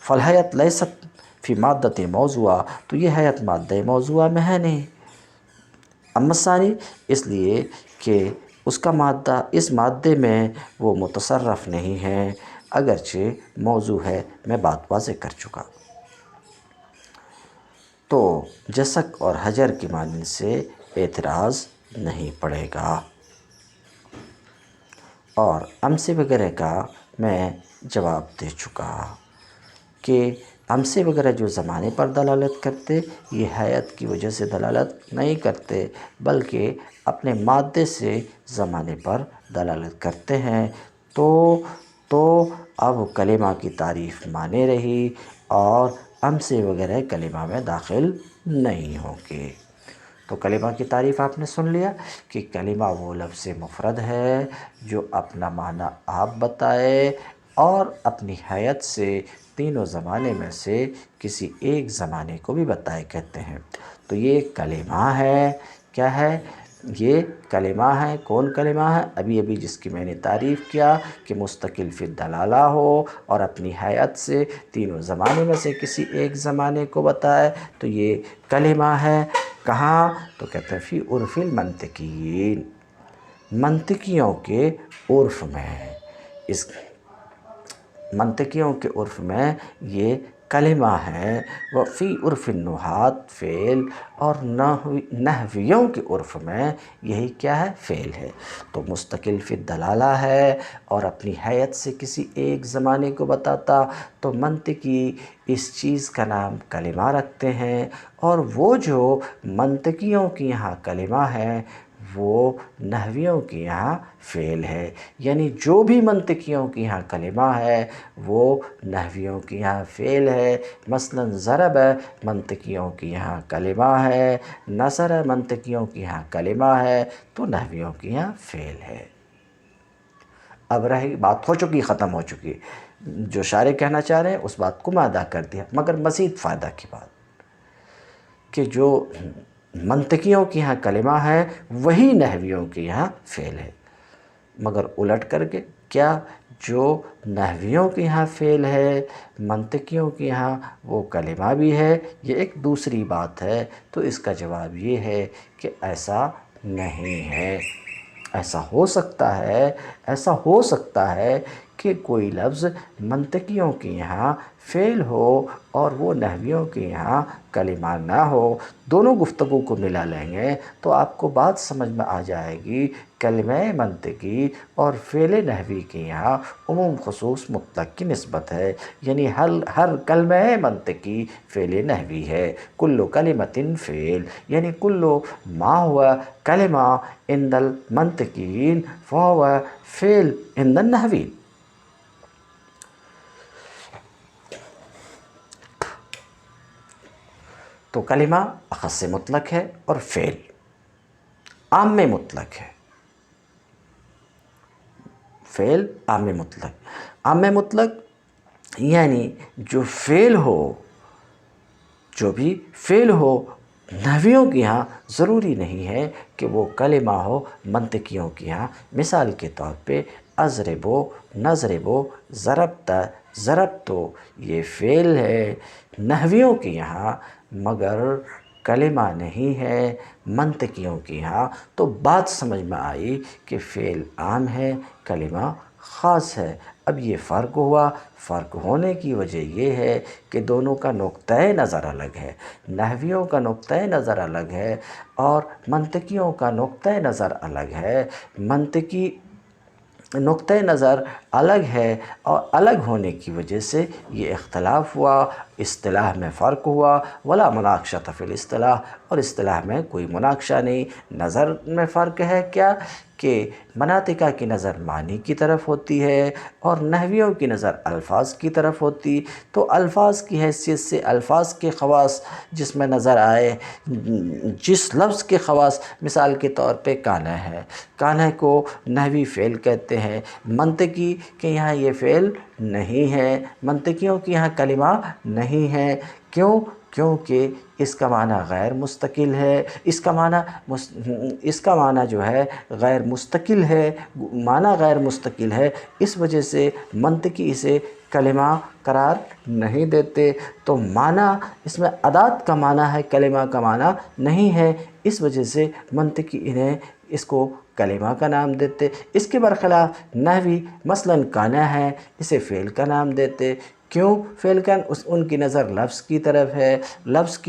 فالحیت لیست فی مادت موضوعہ، تو یہ حیت مادہ موضوعہ میں ہے نہیں، اما ثانی اس لیے کہ اس کا مادہ اس مادے میں وہ متصرف نہیں ہے، اگرچہ موضوع ہے، میں بات واضح کر چکا۔ تو جسک اور حجر کی مانند سے اعتراض نہیں پڑے گا۔ اور امثلے وغیرہ کا میں جواب دے چکا کہ امثلے وغیرہ جو زمانے پر دلالت کرتے، یہ حیت کی وجہ سے دلالت نہیں کرتے، بلکہ اپنے مادے سے زمانے پر دلالت کرتے ہیں۔ تو اب کلمہ کی تعریف مانے رہی اور امثلے وغیرہ کلمہ میں داخل نہیں ہوں گے۔ تو کلمہ کی تعریف آپ نے سن لیا کہ کلمہ وہ لفظ مفرد ہے جو اپنا معنی آپ بتائے اور اپنی حیت سے تینوں زمانے میں سے کسی ایک زمانے کو بھی بتائے کہتے ہیں۔ تو یہ کلمہ ہے، کیا ہے؟ یہ کلمہ ہے۔ کون کلمہ ہے؟ ابھی جس کی میں نے تعریف کیا کہ مستقل فی الدلالہ ہو اور اپنی حیت سے تینوں زمانے میں سے کسی ایک زمانے کو بتائے، تو یہ کلمہ ہے۔ کہاں؟ تو کہتے ہیں فی عرف المنطقین، منطقیوں کے عرف میں، اس منطقیوں کے عرف میں یہ کلمہ ہے۔ وفی عرف النحات فعل، اور نحویوں کے عرف میں یہی کیا ہے؟ فعل ہے۔ تو مستقل فی الدلالہ ہے اور اپنی حیت سے کسی ایک زمانے کو بتاتا، تو منطقی اس چیز کا نام کلمہ رکھتے ہیں، اور وہ جو منطقیوں کی یہاں کلمہ ہے وہ نحویوں کی یہاں فعل ہے۔ یعنی جو بھی منطقیوں کی یہاں کلمہ ہے وہ نحویوں کی یہاں فعل ہے۔ مثلا ضرب منطقیوں کی یہاں کلمہ ہے، نصر منطقیوں کی یہاں کلمہ ہے، تو نحویوں کی یہاں فعل ہے۔ اب رہی بات، ہو چکی، ختم ہو چکی، جو شارح کہنا چاہ رہے ہیں اس بات کو میں ادا کر دیا، مگر مزید فائدہ کی بات کہ جو منطقیوں کی یہاں کلمہ ہے وہی نحویوں کی یہاں فعل ہے، مگر الٹ کر کے کیا؟ جو نحویوں کے یہاں فعل ہے منطقیوں کے یہاں وہ کلمہ بھی ہے، یہ ایک دوسری بات ہے۔ تو اس کا جواب یہ ہے کہ ایسا نہیں ہے۔ ایسا ہو سکتا ہے کہ کوئی لفظ منطقیوں کے یہاں فعل ہو اور وہ نحویوں کے یہاں کلمہ نہ ہو۔ دونوں گفتگو کو ملا لیں گے تو آپ کو بات سمجھ میں آ جائے گی، کلمہ منطقی اور فعل نحوی کے یہاں عموم خصوص مطلق کی نسبت ہے، یعنی ہر کلمہ منطقی فعل نحوی ہے۔ کل کلمۃ فعل، یعنی کل ما ہوا کلمہ عند المنطقین فہو فعل عند النحوین۔ تو کلمہ اخص مطلق ہے اور فعل عام مطلق ہے۔ فعل عام مطلق یعنی جو فعل ہو، جو بھی فعل ہو نحویوں کے یہاں ضروری نہیں ہے کہ وہ کلمہ ہو منطقیوں کے یہاں۔ مثال کے طور پہ اضربو، نضربو، ضربت، ضربتو، یہ فعل ہے نحویوں کے یہاں مگر کلمہ نہیں ہے منطقیوں کے یہاں۔ تو بات سمجھ میں آئی کہ فعل عام ہے، کلمہ خاص ہے۔ اب یہ فرق ہوا، فرق ہونے کی وجہ یہ ہے کہ دونوں کا نقطۂ نظر الگ ہے۔ نحویوں کا نقطۂ نظر الگ ہے اور منطقیوں کا نقطۂ نظر الگ ہے۔ منطقی نقطۂ نظر الگ ہے اور الگ ہونے کی وجہ سے یہ اختلاف ہوا، اصطلاح میں فرق ہوا۔ ولا مناقشۃ فی الاصطلاح، اور اصطلاح میں کوئی مناقشہ نہیں۔ نظر میں فرق ہے کیا کہ مناطقہ کی نظر معنی کی طرف ہوتی ہے اور نحویوں کی نظر الفاظ کی طرف ہوتی۔ تو الفاظ کی حیثیت سے الفاظ کے خواص جس میں نظر آئے، جس لفظ کے خواص، مثال کے طور پہ کانہ ہے، کانہ کو نحوی فعل کہتے ہیں، منطقی کے یہاں یہ فعل نہیں ہے، منطقیوں کے یہاں کلمہ نہیں ہے۔ کیوں؟ کیونکہ اس کا معنی غیر مستقل ہے، اس کا معنی جو ہے غیر مستقل ہے، معنی غیر مستقل ہے، اس وجہ سے منطقی اسے کلمہ قرار نہیں دیتے۔ تو معنی اس میں ادات کا معنی ہے، کلمہ کا معنی نہیں ہے، اس وجہ سے منطقی انہیں اس کو کلمہ کا نام دیتے۔ اس کے برخلاف نحوی مثلاً کانا ہے، اسے فعل کا نام دیتے۔ کیوں فعل کا؟ ان کی نظر لفظ کی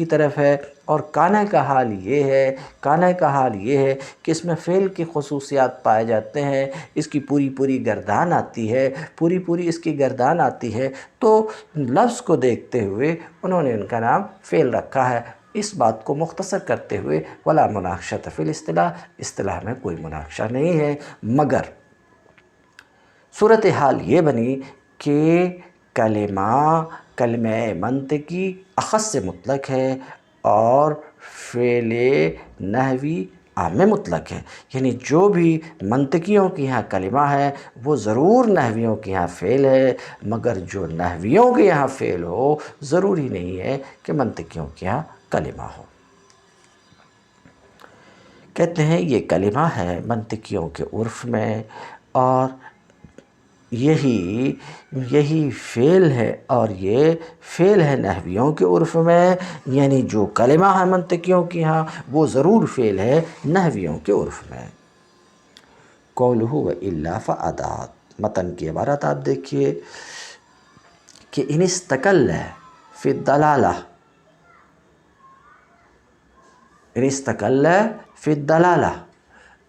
طرف ہے، اور کانا کا حال یہ ہے کہ اس میں فعل کی خصوصیات پائے جاتے ہیں، اس کی پوری گردان آتی ہے، پوری اس کی گردان آتی ہے، تو لفظ کو دیکھتے ہوئے انہوں نے ان کا نام فعل رکھا ہے۔ اس بات کو مختصر کرتے ہوئے ولا مناقشۃ فی الاصطلاح میں کوئی مناقشہ نہیں ہے، مگر صورتحال یہ بنی کہ کلمہ منطقی اخص سے مطلق ہے اور فعل نحوی عام مطلق ہے، یعنی جو بھی منطقیوں کے یہاں کلمہ ہے وہ ضرور نحویوں کے یہاں فعل ہے، مگر جو نحویوں کے یہاں فعل ہو ضروری نہیں ہے کہ منطقیوں کے یہاں کلمہ ہو۔ کہتے ہیں یہ کلمہ ہے منطقیوں کے عرف میں، اور یہی فعل ہے، اور یہ فعل ہے نحویوں کے عرف میں، یعنی جو کلمہ ہے منطقیوں کے ہاں وہ ضرور فعل ہے نحویوں کے عرف میں۔ قولہ وإلا فأدات، متن کی عبارت آپ دیکھیے کہ ان استقل فی الدلالہ،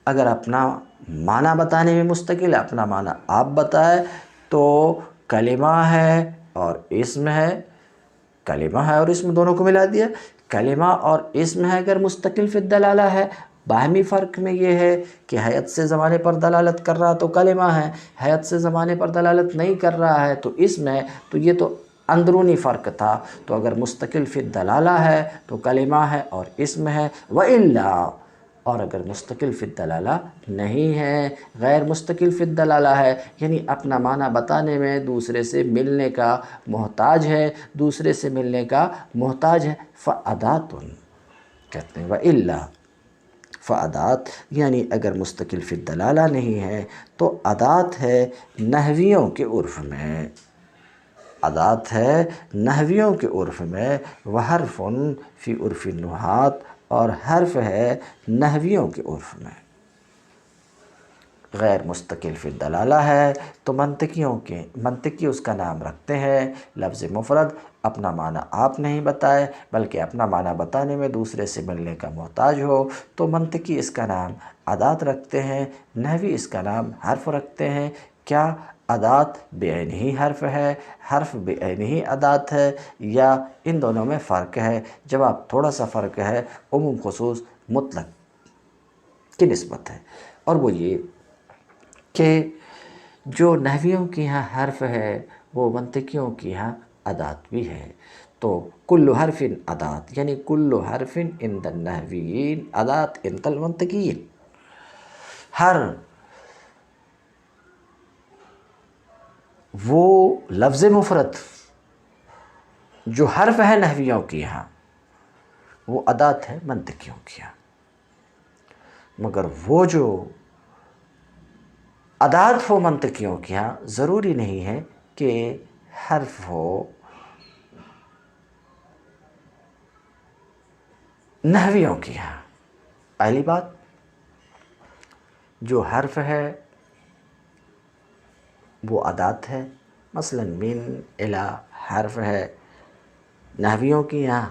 اگر اپنا معنی بتانے میں مستقل ہے، اپنا معنی آپ بتائے تو کلمہ ہے اور اسم ہے، دونوں کو ملا دیا، کلمہ اور اسم ہے اگر مستقل فی الدلالہ ہے۔ باہمی فرق میں یہ ہے کہ حیت سے زمانے پر دلالت کر رہا تو کلمہ ہے، حیت سے زمانے پر دلالت نہیں کر رہا ہے تو اسم ہے، تو یہ تو اندرونی فرق تھا۔ تو اگر مستقل فی الدلالہ ہے تو کلمہ ہے اور اسم ہے، وإلا، اور اگر مستقل فی الدلالہ نہیں ہے، غیر مستقل فی الدلالہ ہے، یعنی اپنا معنی بتانے میں دوسرے سے ملنے کا محتاج ہے، فأدات، کہتے ہیں وإلا فأدات، یعنی اگر مستقل فی الدلالہ نہیں ہے تو ادات ہے نحویوں کے عرف میں، وحرف فی عرف النحات، اور حرف ہے نحویوں کے عرف میں۔ غیر مستقل فی الدلالہ ہے تو منطقی اس کا نام رکھتے ہیں، لفظ مفرد، اپنا معنی آپ نہیں بتائے بلکہ اپنا معنی بتانے میں دوسرے سے ملنے کا محتاج ہو تو منطقی اس کا نام ادات رکھتے ہیں، نحوی اس کا نام حرف رکھتے ہیں۔ کیا ادات بعینہ ہی حرف ہے، حرف بعینہ ہی ادات ہے، یا ان دونوں میں فرق ہے؟ جواب تھوڑا سا فرق ہے، عموم خصوص مطلق کی نسبت ہے، اور وہ یہ کہ جو نحویوں کے یہاں حرف ہے وہ منطقیوں کے یہاں ادات بھی ہے۔ تو کل حرف ادات، یعنی کل حرف عند النحویین ادات عند المنطقیین، ہر وہ لفظ مفرد جو حرف ہے نحویوں کے یہاں وہ ادات ہے منطقیوں کے یہاں، مگر وہ جو ادات ہو منطقیوں کے یہاں ضروری نہیں ہے کہ حرف ہو نحویوں کے یہاں۔ پہلی بات، جو حرف ہے وہ ادات ہے، مثلا من، الی، حرف ہے نحویوں کے یہاں،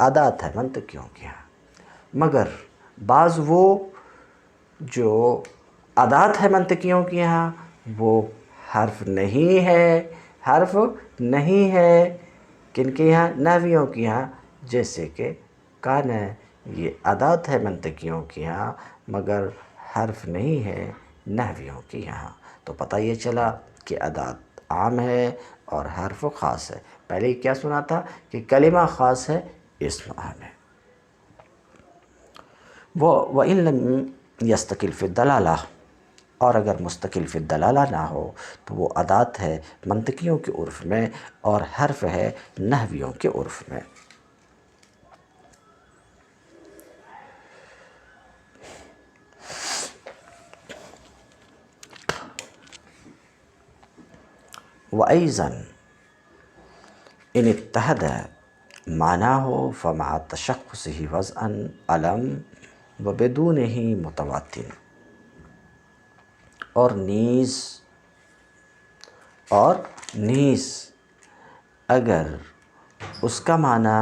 ادات ہے منطقیوں کے یہاں، مگر بعض وہ جو ادات ہے منطقیوں کے یہاں وہ حرف نہیں ہے، کن کے یہاں؟ نحویوں کے یہاں، جیسے کہ کان ہے، یہ ادات ہے منطقیوں کے یہاں مگر حرف نہیں ہے نحویوں کے یہاں۔ تو پتہ یہ چلا کہ ادات عام ہے اور حرف خاص ہے۔ پہلے کیا سنا تھا کہ کلمہ خاص ہے، اسم عام ہے۔ وَإِن لَمْ يَسْتَقِلْ فِي الدَّلَالَةِ، اور اگر مستقل فی الدلالہ نہ ہو تو وہ ادات ہے منطقیوں کے عرف میں اور حرف ہے نحویوں کے عرف میں۔ وأيضا إن اتحد معناه فمع تشخصه وضعا علم وبدونه متواتر، اور نیز اگر اس کا معنی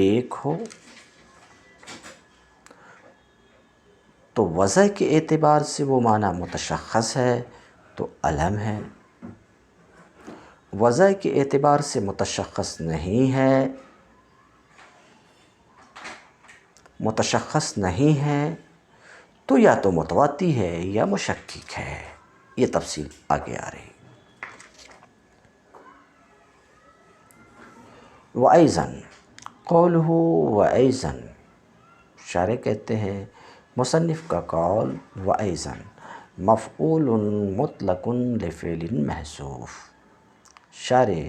ایک ہو تو وضع کے اعتبار سے وہ معنی متشخص ہے تو علم ہے، وضع کے اعتبار سے متشخص نہیں ہے تو یا تو متواتی ہے یا مشکک ہے۔ یہ تفصیل آگے آ رہی۔ وَأَيْضًا قَوْلُهُ وَأَيْضًا، شارح کہتے ہیں مصنف کا قول وَأَيْضًا مفعول مطلق لفعل محذوف، شارح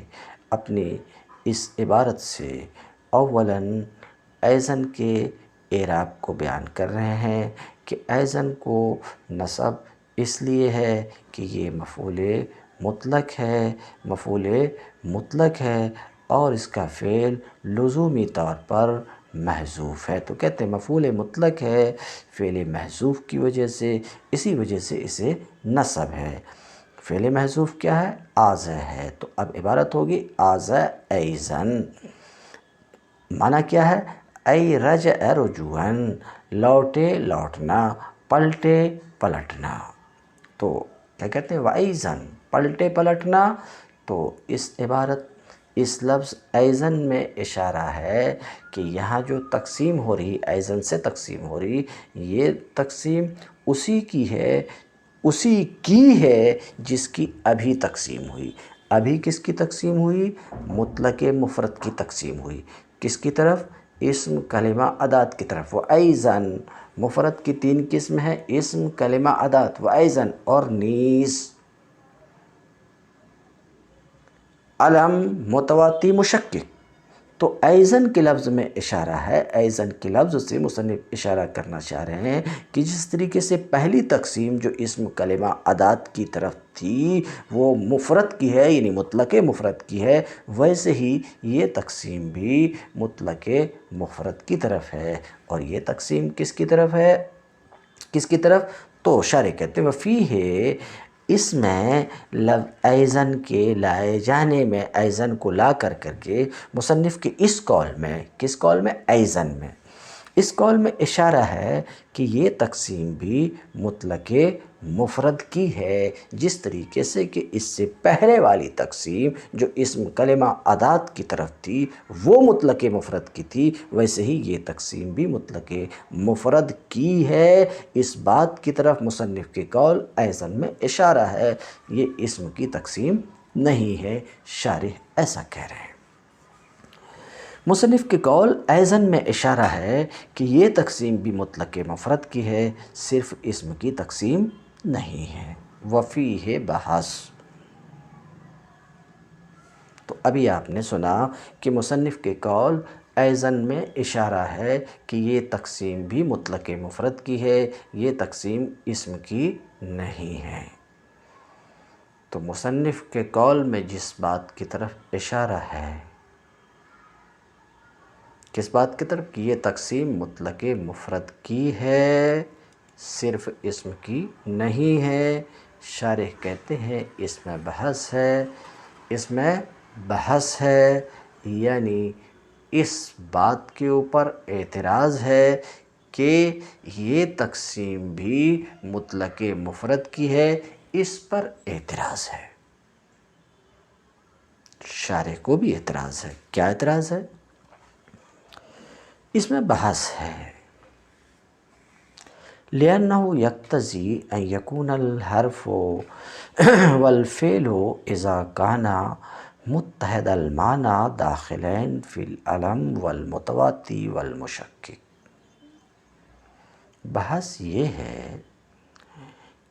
اپنی اس عبارت سے اولاً ایضاً کے اعراب کو بیان کر رہے ہیں کہ ایضاً کو نصب اس لیے ہے کہ یہ مفعول مطلق ہے اور اس کا فعل لزومی طور پر محذوف ہے، تو کہتے ہیں مفعول مطلق ہے فعل محذوف کی وجہ سے، اسی وجہ سے اسے نصب ہے۔ فعل محذوف کیا ہے؟ آذ ہے، تو اب عبارت ہوگی آذ ایضاً، معنی کیا ہے؟ ای رجع رجوعاً، لوٹے لوٹنا، پلٹے پلٹنا۔ تو کیا کہتے ہیں؟ وَأَيْضًا پلٹے پلٹنا، تو اس عبارت اس لفظ ایضاً میں اشارہ ہے کہ یہاں جو تقسیم ہو رہی، ایضاً سے تقسیم ہو رہی، یہ تقسیم اسی کی ہے جس کی ابھی تقسیم ہوئی۔ ابھی کس کی تقسیم ہوئی؟ مطلق مفرد کی تقسیم ہوئی۔ کس کی طرف؟ اسم کلمہ ادات کی طرف۔ وَأَيْضًا مفرد کی 3 قسم ہے، اسم کلمہ ادات، وَأَيْضًا اور نیز، علم متواتی مشکک۔ تو ایضاً کے لفظ میں اشارہ ہے، ایضاً کے لفظ سے مصنف اشارہ کرنا چاہ رہے ہیں کہ جس طریقے سے پہلی تقسیم جو اسم کلمہ ادات کی طرف تھی وہ مفرد کی ہے، یعنی مطلق مفرد کی ہے، ویسے ہی یہ تقسیم بھی مطلق مفرد کی طرف ہے، اور یہ تقسیم کس کی طرف ہے؟ کس کی طرف؟ تو شارح کہتے ہیں وفیہ، اس میں ایضاً کے لائے جانے میں، ایضاً کو لا کر کے مصنف کے اس قول میں، کس قول میں؟ ایضاً میں، اس قول میں اشارہ ہے کہ یہ تقسیم بھی مطلق مفرد کی ہے، جس طریقے سے کہ اس سے پہلے والی تقسیم جو اسم کلمہ ادات کی طرف تھی وہ مطلق مفرد کی تھی، ویسے ہی یہ تقسیم بھی مطلق مفرد کی ہے۔ اس بات کی طرف مصنف کے قول ایضاً میں اشارہ ہے، یہ اسم کی تقسیم نہیں ہے، شارح ایسا کہہ رہے ہیں۔ مصنف کے قول ایضاً میں اشارہ ہے کہ یہ تقسیم بھی مطلق مفرد کی ہے، صرف اسم کی تقسیم نہیں ہے۔ وفیہ بحث، تو ابھی آپ نے سنا کہ مصنف کے قول ایضاً میں اشارہ ہے کہ یہ تقسیم بھی مطلق مفرد کی ہے، یہ تقسیم اسم کی نہیں ہے۔ تو مصنف کے قول میں جس بات کی طرف اشارہ ہے، کس بات کی طرف؟ کہ یہ تقسیم مطلق مفرد کی ہے، صرف اسم کی نہیں ہے، شارح کہتے ہیں اس میں بحث ہے، یعنی اس بات کے اوپر اعتراض ہے کہ یہ تقسیم بھی مطلق مفرد کی ہے، اس پر اعتراض ہے۔ شارح کو بھی اعتراض ہے۔ کیا اعتراض ہے؟ اس میں بحث ہے۔ لِأَنَّهُ يَقْتَضِي أَن يَكُونَ الْحَرْفُ وَالْفِعْلُ إِذَا كَانَا مُتَّحِدَ الْمَعْنَى دَاخِلَيْنِ فِي الْعَلَم وَالْمُتَوَاتِّ وَالْمُشَکِّک۔ بحث یہ ہے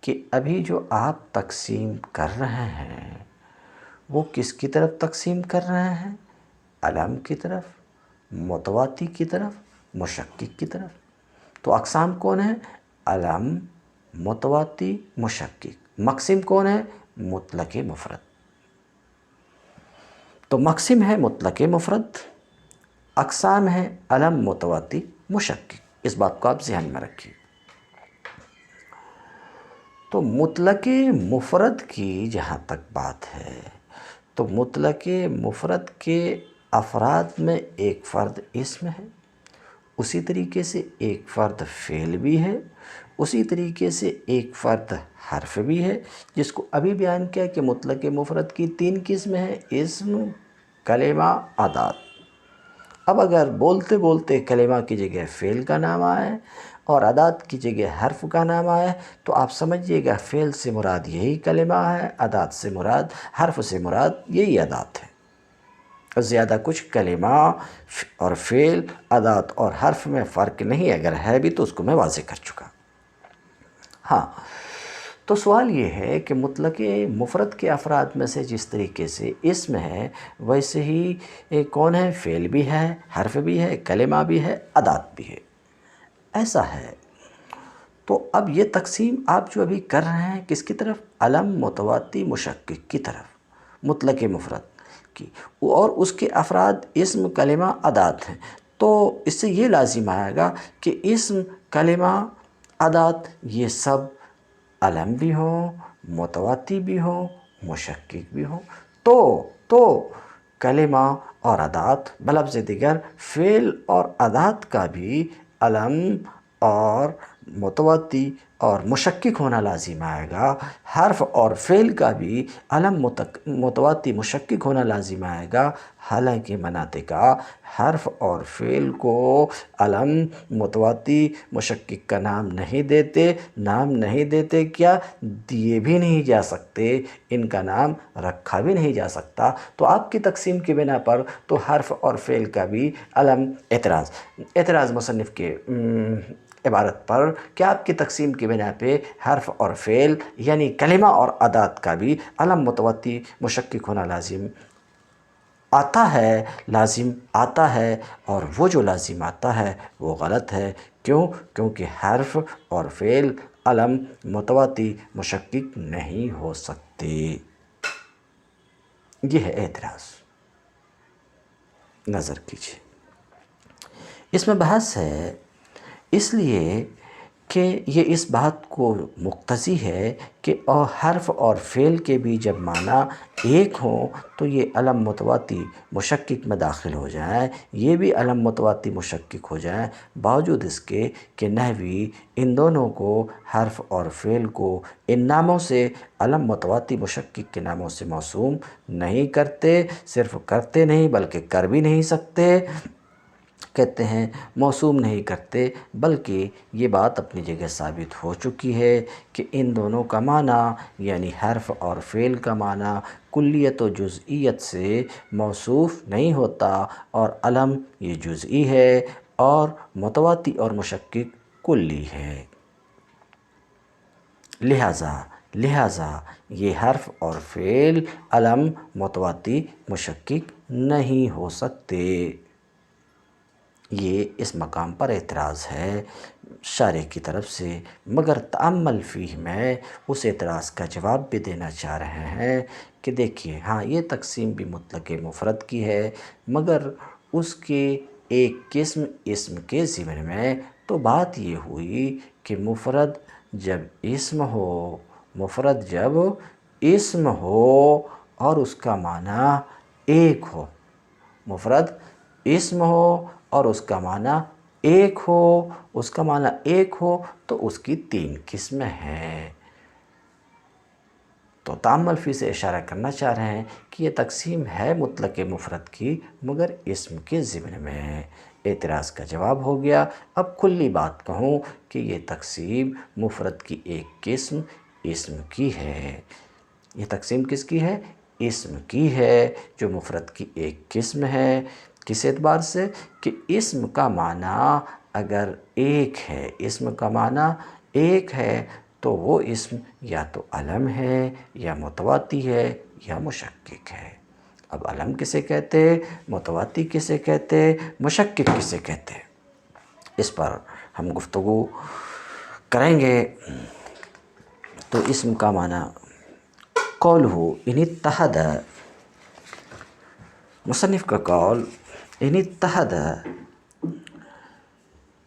کہ ابھی جو آپ تقسیم کر رہے ہیں وہ کس کی طرف تقسیم کر رہے ہیں؟ علم کی طرف، متواتی کی طرف، مشکک کی طرف۔ تو اقسام کون ہیں؟ علم، متواتی، مشکک۔ مقسم کون ہے؟ مطلق مفرد۔ تو مقسم ہے مطلق مفرد، اقسام ہے علم متواتی مشکک، اس بات کو آپ ذہن میں رکھیے۔ تو مطلق مفرد کی جہاں تک بات ہے تو مطلق مفرد کے افراد میں ایک فرد اسم ہے، اسی طریقے سے ایک فرد فعل بھی ہے، اسی طریقے سے ایک فرد حرف بھی ہے، جس کو ابھی بیان کیا کہ مطلق مفرد کی 3 قسمیں ہیں: اسم، کلمہ، ادات۔ اب اگر بولتے بولتے کلمہ کی جگہ فعل کا نام آئے اور ادات کی جگہ حرف کا نام آئے تو آپ سمجھیے گا فعل سے مراد یہی کلمہ ہے، ادات سے مراد، حرف سے مراد یہی ادات ہے۔ زیادہ کچھ کلمہ اور فعل، ادات اور حرف میں فرق نہیں، اگر ہے بھی تو اس کو میں واضح کر چکا۔ ہاں، تو سوال یہ ہے کہ مطلق مفرد کے افراد میں سے جس طریقے سے اسم ہے ویسے ہی کون ہے؟ فعل بھی ہے، حرف بھی ہے، کلمہ بھی ہے، ادات بھی ہے۔ ایسا ہے تو اب یہ تقسیم آپ جو ابھی کر رہے ہیں کس کی طرف؟ علم متواتی مشکک کی طرف، مطلق مفرد کی، اور اس کے افراد اسم، کلمہ، ادات ہیں۔ تو اس سے یہ لازم آئے گا کہ اسم، کلمہ، ادات یہ سب علم بھی ہوں، متواتی بھی ہوں، مشکک بھی ہوں۔ تو کلمہ اور ادات بلفظ دیگر فعل اور ادات کا بھی علم اور متواتی اور مشکک ہونا لازم آئے گا، حرف اور فعل کا بھی علم متواتی مشکک ہونا لازم آئے گا، حالانکہ مناطقہ حرف اور فعل کو علم متواتی مشکک کا نام نہیں دیتے، کیا دیے بھی نہیں جا سکتے، ان کا نام رکھا بھی نہیں جا سکتا۔ تو آپ کی تقسیم کی بنا پر تو حرف اور فعل کا بھی علم، اعتراض مصنف کے عبارت پر کہ آپ کی تقسیم کی بنا پہ حرف اور فعل یعنی کلمہ اور ادات کا بھی علم متواتی مشکک ہونا لازم آتا ہے، اور وہ جو لازم آتا ہے وہ غلط ہے۔ کیوں؟ کیونکہ حرف اور فعل علم متواتی مشکک نہیں ہو سکتے۔ یہ ہے اعتراض، نظر کیجیے۔ اس میں بحث ہے اس لیے کہ یہ اس بات کو مقتضی ہے کہ حرف اور فعل کے بھی جب معنی ایک ہوں تو یہ علم متواتی مشکک میں داخل ہو جائیں، یہ بھی علم متواتی مشکک ہو جائیں، باوجود اس کے کہ نحوی ان دونوں کو، حرف اور فعل کو، ان ناموں سے، علم متواتی مشکک کے ناموں سے موسوم نہیں کرتے، صرف کرتے نہیں بلکہ کر بھی نہیں سکتے، کہتے ہیں موسوم نہیں کرتے، بلکہ یہ بات اپنی جگہ ثابت ہو چکی ہے کہ ان دونوں کا معنی یعنی حرف اور فعل کا معنی کلیت و جزئیت سے موصوف نہیں ہوتا، اور علم یہ جزئی ہے اور متواتی اور مشکک کلی ہے۔ لہٰذا یہ حرف اور فعل علم متواتی مشکک نہیں ہو سکتے۔ یہ اس مقام پر اعتراض ہے شارح کی طرف سے، مگر تأمل فیہ میں اس اعتراض کا جواب بھی دینا چاہ رہے ہیں کہ دیکھیے، ہاں یہ تقسیم بھی مطلق مفرد کی ہے، مگر اس کے ایک قسم اسم کے ضمن میں، تو بات یہ ہوئی کہ مفرد جب اسم ہو اور اس کا معنی ایک ہو، مفرد اسم ہو اور اس کا معنی ایک ہو تو اس کی 3 قسمیں ہیں۔ تو تأمل فی سے اشارہ کرنا چاہ رہے ہیں کہ یہ تقسیم ہے مطلق مفرد کی، مگر اسم کے ضمن میں۔ اعتراض کا جواب ہو گیا۔ اب کلی بات کہوں کہ یہ تقسیم مفرد کی ایک قسم اسم کی ہے۔ یہ تقسیم کس کی ہے؟ اسم کی ہے، جو مفرد کی ایک قسم ہے۔ کس اعتبار سے؟ کہ اسم کا معنی اگر ایک ہے تو وہ اسم یا تو علم ہے یا متواتی ہے یا مشکک ہے۔ اب علم کسے کہتے، متواتی کسے کہتے، مشکک کسے کہتے، اس پر ہم گفتگو کریں گے۔ تو اسم کا معنی قولہ ان اتحد مصنف کا قول ان اتحد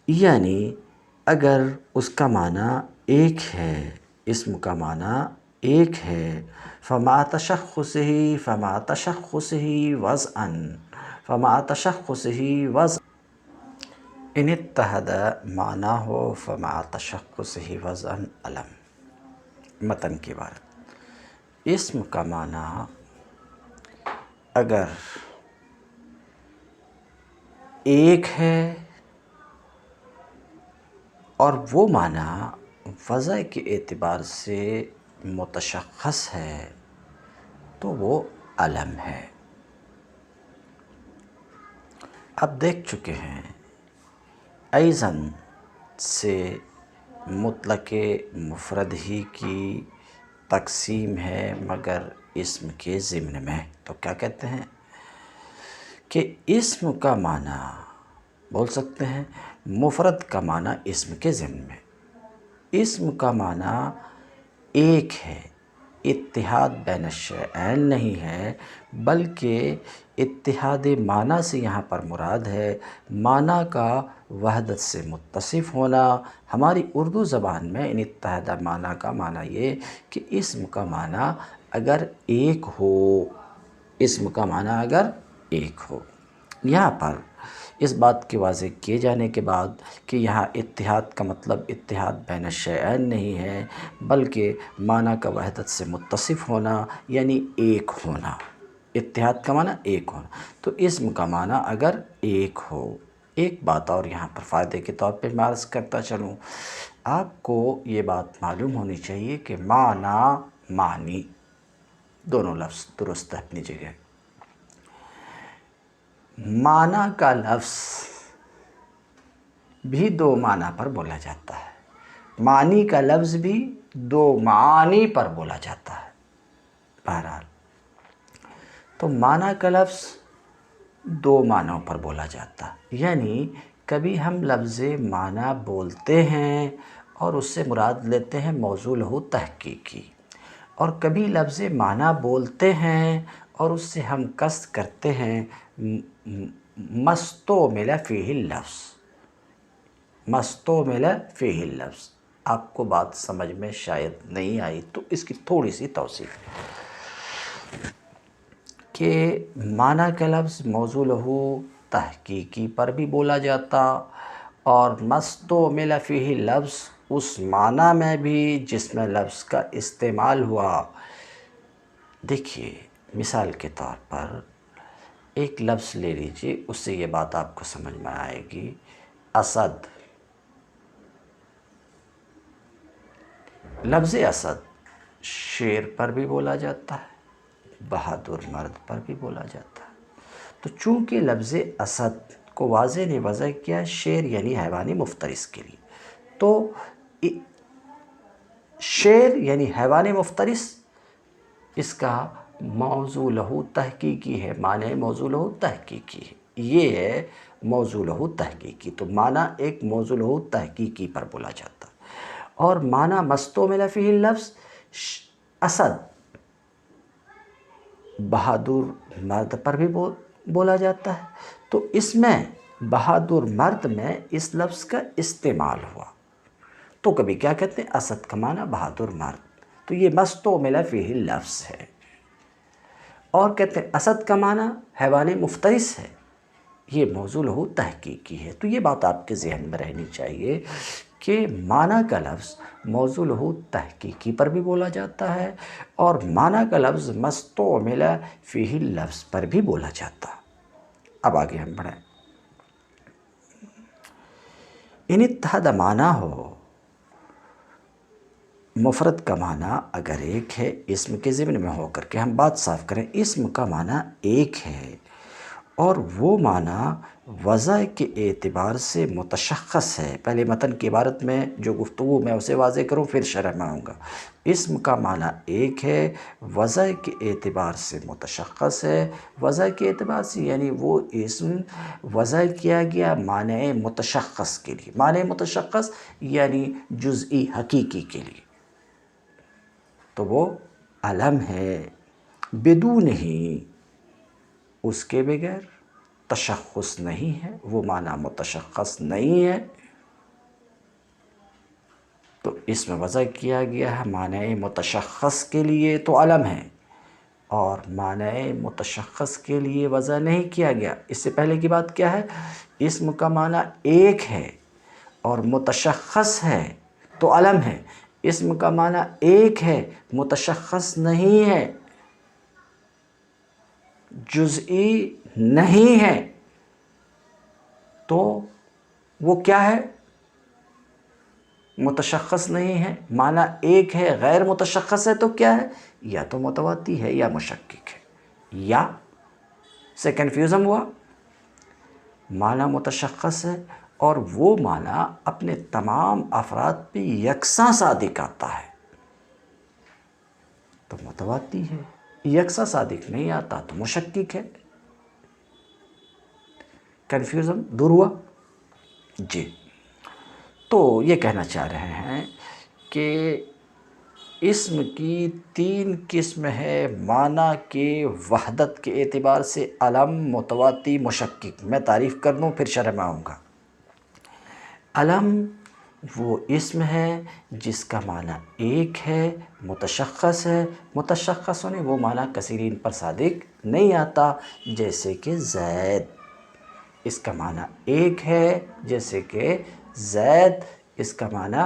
یعنی اگر اس کا معنی ایک ہے، اسم کا معنی ایک ہے، فما تشخصه وضعا ان اتحد معنی ہو فما تشخصه وضعا علم۔ متن کی عبارت، اسم کا معنی اگر ایک ہے اور وہ معنی وضع کے اعتبار سے متشخص ہے تو وہ علم ہے۔ اب دیکھ چکے ہیں ایضاً سے مطلق مفرد ہی کی تقسیم ہے مگر اسم کے ضمن میں۔ تو کیا کہتے ہیں کہ اسم کا معنی بول سکتے ہیں مفرد کا معنی اسم کے ضمن میں، اسم کا معنی ایک ہے، اتحاد بین الشیئین نہیں ہے، بلکہ اتحاد معنی سے یہاں پر مراد ہے معنی کا وحدت سے متصف ہونا۔ ہماری اردو زبان میں ان اتحاد معنی کا معنی یہ کہ اسم کا معنی اگر ایک ہو، اسم کا معنی اگر ایک ہو۔ یہاں پر اس بات کے واضح کیے جانے کے بعد کہ یہاں اتحاد کا مطلب اتحاد بین الشیئین نہیں ہے بلکہ معنی کا وحدت سے متصف ہونا یعنی ایک ہونا، اتحاد کا معنی ایک ہونا، تو اسم کا معنی اگر ایک ہو۔ ایک بات اور یہاں پر فائدے کے طور پہ میں عرض کرتا چلوں، آپ کو یہ بات معلوم ہونی چاہیے کہ معنی معنی دونوں لفظ درست ہے اپنی جگہ۔ معنی کا لفظ بھی دو معنی پر بولا جاتا ہے، معنی کا لفظ بھی دو معانی پر بولا جاتا ہے۔ بہرحال تو معنی کا لفظ دو معنوں پر بولا جاتا ہے، یعنی کبھی ہم لفظ معنی بولتے ہیں اور اس سے مراد لیتے ہیں موضوع لہو تحقیقی، اور کبھی لفظ معنی بولتے ہیں اور اس سے ہم قصد کرتے ہیں مستعمل فیہ اللفظ، مستعمل فیہ اللفظ۔ آپ کو بات سمجھ میں شاید نہیں آئی تو اس کی تھوڑی سی توضیح کہ معنی کا لفظ موضوع لہو تحقیقی پر بھی بولا جاتا اور مستعمل فیہ لفظ اس معنی میں بھی جس میں لفظ کا استعمال ہوا۔ دیکھیے مثال کے طور پر ایک لفظ لے لیجیے، اس سے یہ بات آپ کو سمجھ میں آئے گی۔ اسد، لفظ اسد شیر پر بھی بولا جاتا ہے، بہادر مرد پر بھی بولا جاتا ہے۔ تو چونکہ لفظ اسد کو واضح نے وضع کیا شیر یعنی حیوان مفترس کے لیے، تو شیر یعنی حیوان مفترس اس کا موضوع لہو تحقیقی ہے، معنی موضوع لہو تحقیقی ہے، یہ ہے موضوع لہو تحقیقی۔ تو معنی ایک موضوع لہو تحقیقی پر بولا جاتا ہے، اور معنی مستعمل فیہ اللفظ اسد بہادر مرد پر بھی بولا جاتا ہے۔ تو اس میں بہادر مرد میں اس لفظ کا استعمال ہوا، تو کبھی کیا کہتے ہیں اسد کا معنی بہادر مرد، تو یہ مستعمل فیہ اللفظ ہے، اور کہتے ہیں اسد کا معنی حیوان مفترس ہے، یہ موضوع لہو تحقیقی ہے۔ تو یہ بات آپ کے ذہن میں رہنی چاہیے کہ معنی کا لفظ موضوع لہو تحقیقی پر بھی بولا جاتا ہے اور معنی کا لفظ مستعمل فیہ اللفظ پر بھی بولا جاتا ہے۔ اب آگے ہم بڑھیں، ان اتحاد معنی ہو، مفرد کا معنی اگر ایک ہے، اسم کے ضمن میں ہو کر کے ہم بات صاف کریں، اسم کا معنی ایک ہے اور وہ معنی وضع کے اعتبار سے متشخص ہے۔ پہلے متن کی عبارت میں جو گفتگو میں اسے واضح کروں پھر شرح میں آؤں گا۔ اسم کا معنی ایک ہے، وضع کے اعتبار سے متشخص ہے، وضع کے اعتبار سے یعنی وہ اسم وضع کیا گیا معنی متشخص کے لیے، معنی متشخص یعنی جزئی حقیقی کے لیے، تو وہ علم ہے، بدون ہی اس کے بغیر تشخص نہیں ہے، وہ معنی متشخص نہیں ہے، تو اس میں وضع کیا گیا ہے معنی متشخص کے لیے تو علم ہے، اور معنی متشخص کے لیے وضع نہیں کیا گیا۔ اس سے پہلے کی بات کیا ہے؟ اسم کا معنی ایک ہے اور متشخص ہے تو علم ہے، اسم کا معنی ایک ہے متشخص نہیں ہے، جزئی نہیں ہے، تو وہ کیا ہے؟ متشخص نہیں ہے۔ معنی ایک ہے غیر متشخص ہے تو کیا ہے؟ یا تو متواتی ہے یا مشکک ہے، یا سے کنفیوژن ہوا۔ معنی متشخص ہے اور وہ معنی اپنے تمام افراد پہ یکساں صادق آتا ہے تو متواتی ہے، یکساں صادق نہیں آتا تو مشکک ہے۔ کنفیوژن دور ہوا؟ جی، تو یہ کہنا چاہ رہے ہیں کہ اسم کی 3 قسم ہے معنی کے وحدت کے اعتبار سے، علم، متواتی، مشکک۔ میں تعریف کر دوں پھر شرح میں آؤں گا۔ علم وہ اسم ہے جس کا معنی ایک ہے، متشخص ہے، متشخص ہونے وہ معنی کثیرین پر صادق نہیں آتا، جیسے کہ زید، اس کا معنی ایک ہے، جیسے کہ زید، اس کا معنی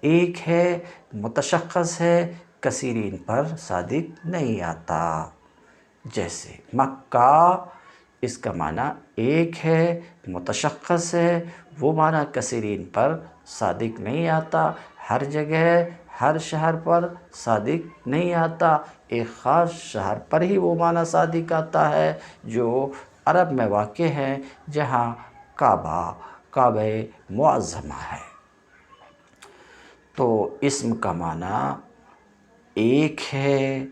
ایک ہے، متشخص ہے، کثیرین پر صادق نہیں آتا۔ جیسے مکہ، اس کا معنی ایک ہے، متشخص ہے، وہ معنی کثیرین پر صادق نہیں آتا، ہر جگہ ہر شہر پر صادق نہیں آتا، ایک خاص شہر پر ہی وہ معنی صادق آتا ہے جو عرب میں واقع ہے، جہاں کعبہ معظمہ ہے۔ تو اسم کا معنی ایک ہے،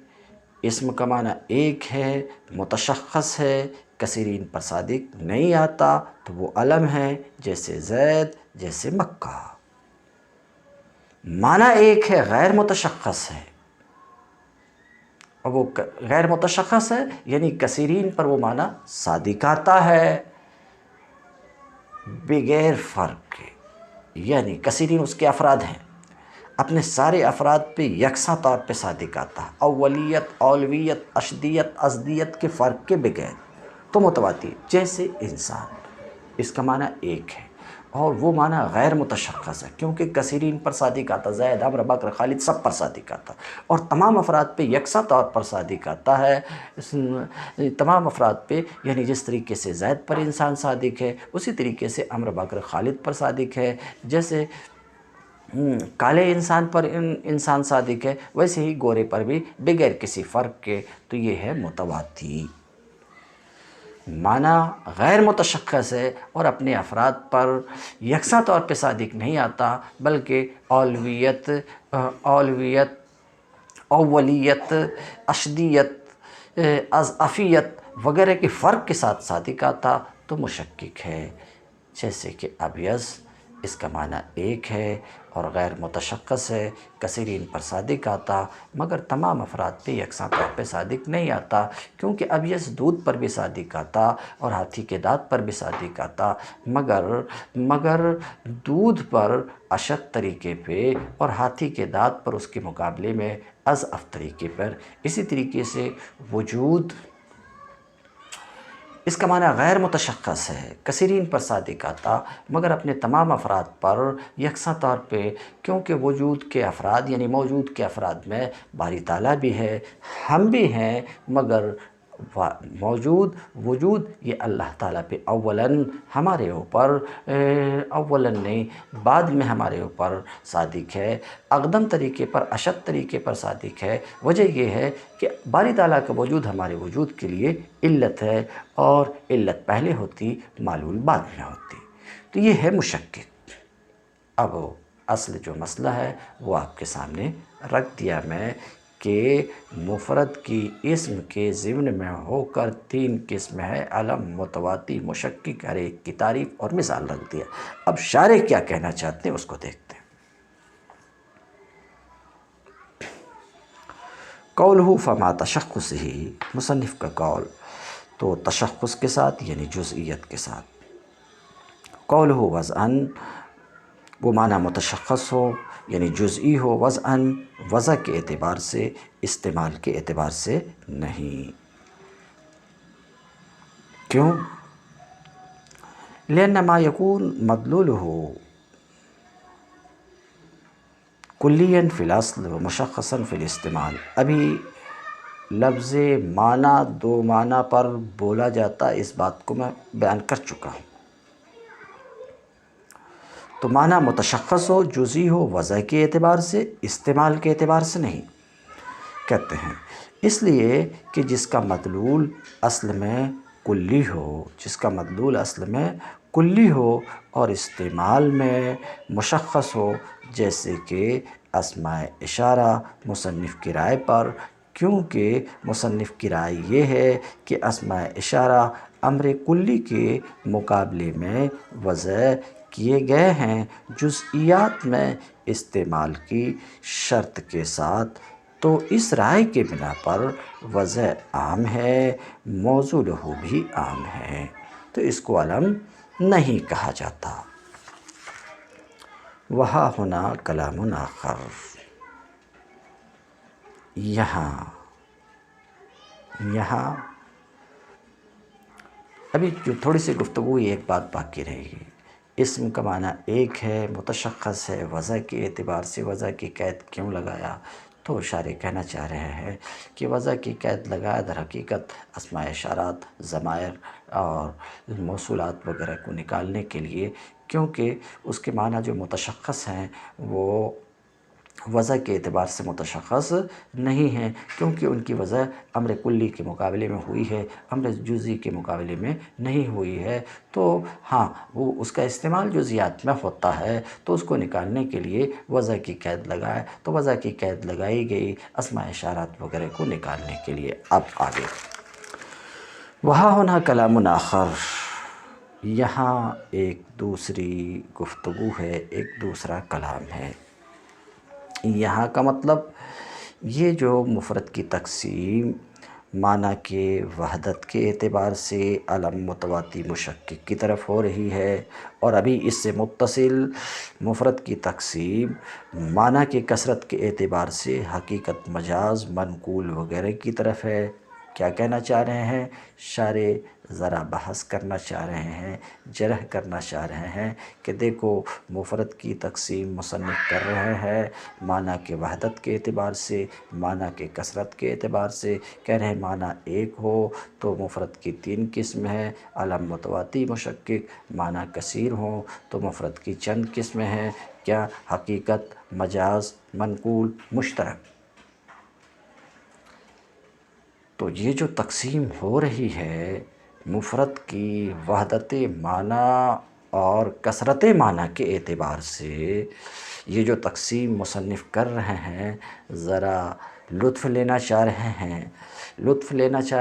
اسم کا معنی ایک ہے، متشخص ہے، کثیرین پر صادق نہیں آتا تو وہ علم ہے، جیسے زید، جیسے مکہ۔ معنی ایک ہے، غیر متشخص ہے، اور وہ غیر متشخص ہے یعنی کثیرین پر وہ معنی صادق آتا ہے بغیر فرق کے، یعنی کثیرین اس کے افراد ہیں، اپنے سارے افراد پہ یکساں طور پہ صادق آتا ہے، اولیت، اولویت، اشدیت، ازدیت کے فرق کے بغیر، تو متواتی۔ جیسے انسان، اس کا معنی ایک ہے اور وہ معنی غیر متشخص ہے کیونکہ کثیرین پر صادق آتا، زید، عمرو، بکر، خالد، سب پر صادق آتا، اور تمام افراد پہ یکساں طور پر صادق آتا ہے۔ تمام افراد پہ، یعنی جس طریقے سے زید پر انسان صادق ہے اسی طریقے سے عمرو، بکر، خالد پر صادق ہے، جیسے کالے انسان پر انسان صادق ہے ویسے ہی گورے پر بھی بغیر کسی فرق کے، تو یہ ہے متواتی۔ معنی غیر متشخص ہے اور اپنے افراد پر یکساں طور پہ صادق نہیں آتا، بلکہ اولویت، اولیت، اشدیت، اضعفیت وغیرہ کے فرق کے ساتھ صادق آتا تو مشکک ہے۔ جیسے کہ ابیض، اس کا معنی ایک ہے اور غیر متشخص ہے، کثیرین پر صادق آتا مگر تمام افراد پہ یکساں طور پہ صادق نہیں آتا، کیونکہ ابیض دودھ پر بھی صادق آتا اور ہاتھی کے دانت پر بھی صادق آتا، مگر دودھ پر اشد طریقے پہ اور ہاتھی کے دانت پر اس کے مقابلے میں اضعف طریقے پر۔ اسی طریقے سے وجود، اس کا معنی غیر متشخص ہے، کثیرین پر صادق آتا مگر اپنے تمام افراد پر یکساں طور پہ، کیونکہ وجود کے افراد یعنی موجود کے افراد میں باری تعالیٰ بھی ہے، ہم بھی ہیں، مگر وجود یہ اللہ تعالیٰ پہ اولاً ہمارے اوپر، اولاً نہیں بعد میں ہمارے اوپر صادق ہے، اقدم طریقے پر، اشد طریقے پر صادق ہے۔ وجہ یہ ہے کہ باری تعالیٰ کا وجود ہمارے وجود کے لیے علت ہے، اور علت پہلے ہوتی، معلول بعد میں ہوتی، تو یہ ہے مشکک۔ اب اصل جو مسئلہ ہے وہ آپ کے سامنے رکھ دیا میں کہ مفرد کی اسم کے ضمن میں ہو کر 3 قسم ہے، علم، متواتی، مشکک، ہر ایک کی تعریف اور مثال رکھ دیا۔ اب شارح کیا کہنا چاہتے ہیں اس کو دیکھتے ہیں۔ قولہ فما تشخص ہی، مصنف کا قول، تو تشخص کے ساتھ یعنی جزئیت کے ساتھ۔ قولہ وضعاً، وہ معنی متشخص ہو یعنی جزئی ہو، وضعاً وضع کے اعتبار سے، استعمال کے اعتبار سے نہیں۔ کیوں؟ لأن ما يكون مدلولہ کلیاً فی الاصل و مشخصاً فی الاستعمال۔ ابھی لفظ معنی دو معنی پر بولا جاتا، اس بات کو میں بیان کر چکا ہوں۔ تو معنی متشخص ہو، جزئی ہو، وضع کے اعتبار سے، استعمال کے اعتبار سے نہیں۔ کہتے ہیں اس لیے کہ جس کا مدلول اصل میں کلی ہو، جس کا مدلول اصل میں کلی ہو اور استعمال میں مشخص ہو، جیسے کہ اسماء اشارہ مصنف کی رائے پر، کیونکہ مصنف کی رائے یہ ہے کہ اسماء اشارہ امر کلی کے مقابلے میں وضع کیے گئے ہیں جزئیات میں استعمال کی شرط کے ساتھ، تو اس رائے کے بنا پر وضع عام ہے، موضوع لہو بھی عام ہے، تو اس کو علم نہیں کہا جاتا۔ وہاں ہونا کلام آخر، یہاں ابھی جو تھوڑی سی گفتگو ایک بات باقی رہے گی۔ اسم کا معنی ایک ہے، متشخص ہے، وضع کے اعتبار سے وضع کی قید کیوں لگایا؟ تو شارح کہنا چاہ رہے ہیں کہ وضع کی قید لگایا در حقیقت اسماء اشارات، ضمائر اور موصولات وغیرہ کو نکالنے کے لیے، کیونکہ اس کے معنی جو متشخص ہیں وہ وضع کے اعتبار سے متشخص نہیں ہیں، کیونکہ ان کی وضع امر کلی کے مقابلے میں ہوئی ہے، امر جزئی کے مقابلے میں نہیں ہوئی ہے۔ تو ہاں، وہ اس کا استعمال جزئیات میں ہوتا ہے، تو اس کو نکالنے کے لیے وضع کی قید لگائے، تو وضع کی قید لگائی گئی اسماء اشارات وغیرہ کو نکالنے کے لیے۔ اب آگے وہاں ہونا کلام آخر، یہاں ایک دوسری گفتگو ہے، ایک دوسرا کلام ہے۔ یہاں کا مطلب یہ جو مفرد کی تقسیم معنی کے وحدت کے اعتبار سے علم متواتی مشکک کی طرف ہو رہی ہے، اور ابھی اس سے متصل مفرد کی تقسیم معنی کی کثرت کے اعتبار سے حقیقت، مجاز، منقول وغیرہ کی طرف ہے۔ کیا کہنا چاہ رہے ہیں؟ شارح ذرا بحث کرنا چاہ رہے ہیں، جرح کرنا چاہ رہے ہیں کہ دیکھو مفرد کی تقسیم مصنف کر رہے ہیں معنی کے وحدت کے اعتبار سے، معنی کے کثرت کے اعتبار سے۔ کہہ رہے ہیں معنی ایک ہو تو مفرد کی تین قسم ہے، علم متواتی مشکک، معنی کثیر ہوں تو مفرد کی چند قسمیں ہیں، کیا؟ حقیقت، مجاز، منقول، مشترک۔ تو یہ جو تقسیم ہو رہی ہے مفرد کی وحدت معنی اور کثرت معنی کے اعتبار سے، یہ جو تقسیم مصنف کر رہے ہیں، ذرا لطف لینا چاہ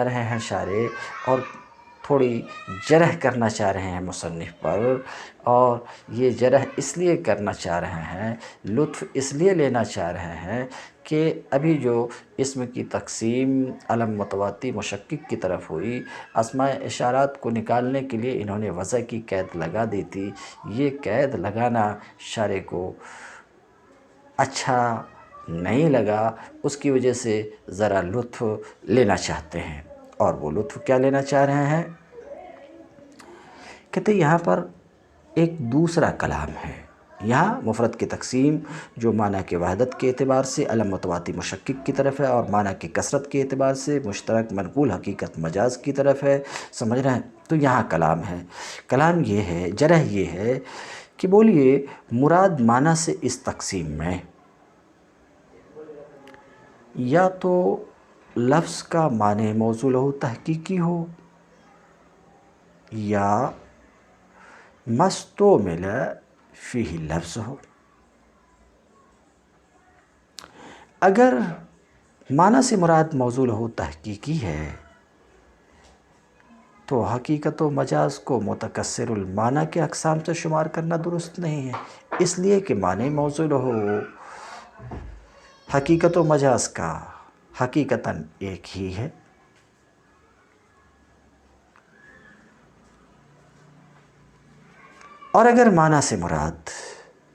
رہے ہیں شارح، اور تھوڑی جرح کرنا چاہ رہے ہیں مصنف پر، اور یہ جرح اس لیے کرنا چاہ رہے ہیں، لطف اس لیے لینا چاہ رہے ہیں کہ ابھی جو اسم کی تقسیم علم متواتی مشکک کی طرف ہوئی، اسماء اشارات کو نکالنے کے لیے انہوں نے وضع کی قید لگا دی تھی، یہ قید لگانا شارح کو اچھا نہیں لگا، اس کی وجہ سے ذرا لطف لینا چاہتے ہیں۔ اور وہ لطف کیا لینا چاہ رہے ہیں؟ کہتے ہیں یہاں پر ایک دوسرا کلام ہے۔ یہاں مفرد کی تقسیم جو معنی کے وحدت کے اعتبار سے علم متواتی مشکک کی طرف ہے، اور معنی کی کثرت کے اعتبار سے مشترک، منقول، حقیقت، مجاز کی طرف ہے، سمجھ رہے ہیں؟ تو یہاں کلام ہے۔ کلام یہ ہے، جرح یہ ہے کہ بولیے مراد معنی سے اس تقسیم میں یا تو لفظ کا معنی موضوع لہو تحقیقی ہو، یا مستعمل فیہ لفظ ہو۔ اگر معنی سے مراد موضوع لہو تحقیقی ہے تو حقیقت و مجاز کو متکثر المعنی کے اقسام سے شمار کرنا درست نہیں ہے، اس لیے کہ معنی موضوع لہو حقیقت و مجاز کا حقیقتاً ایک ہی ہے، اور اگر معنی سے مراد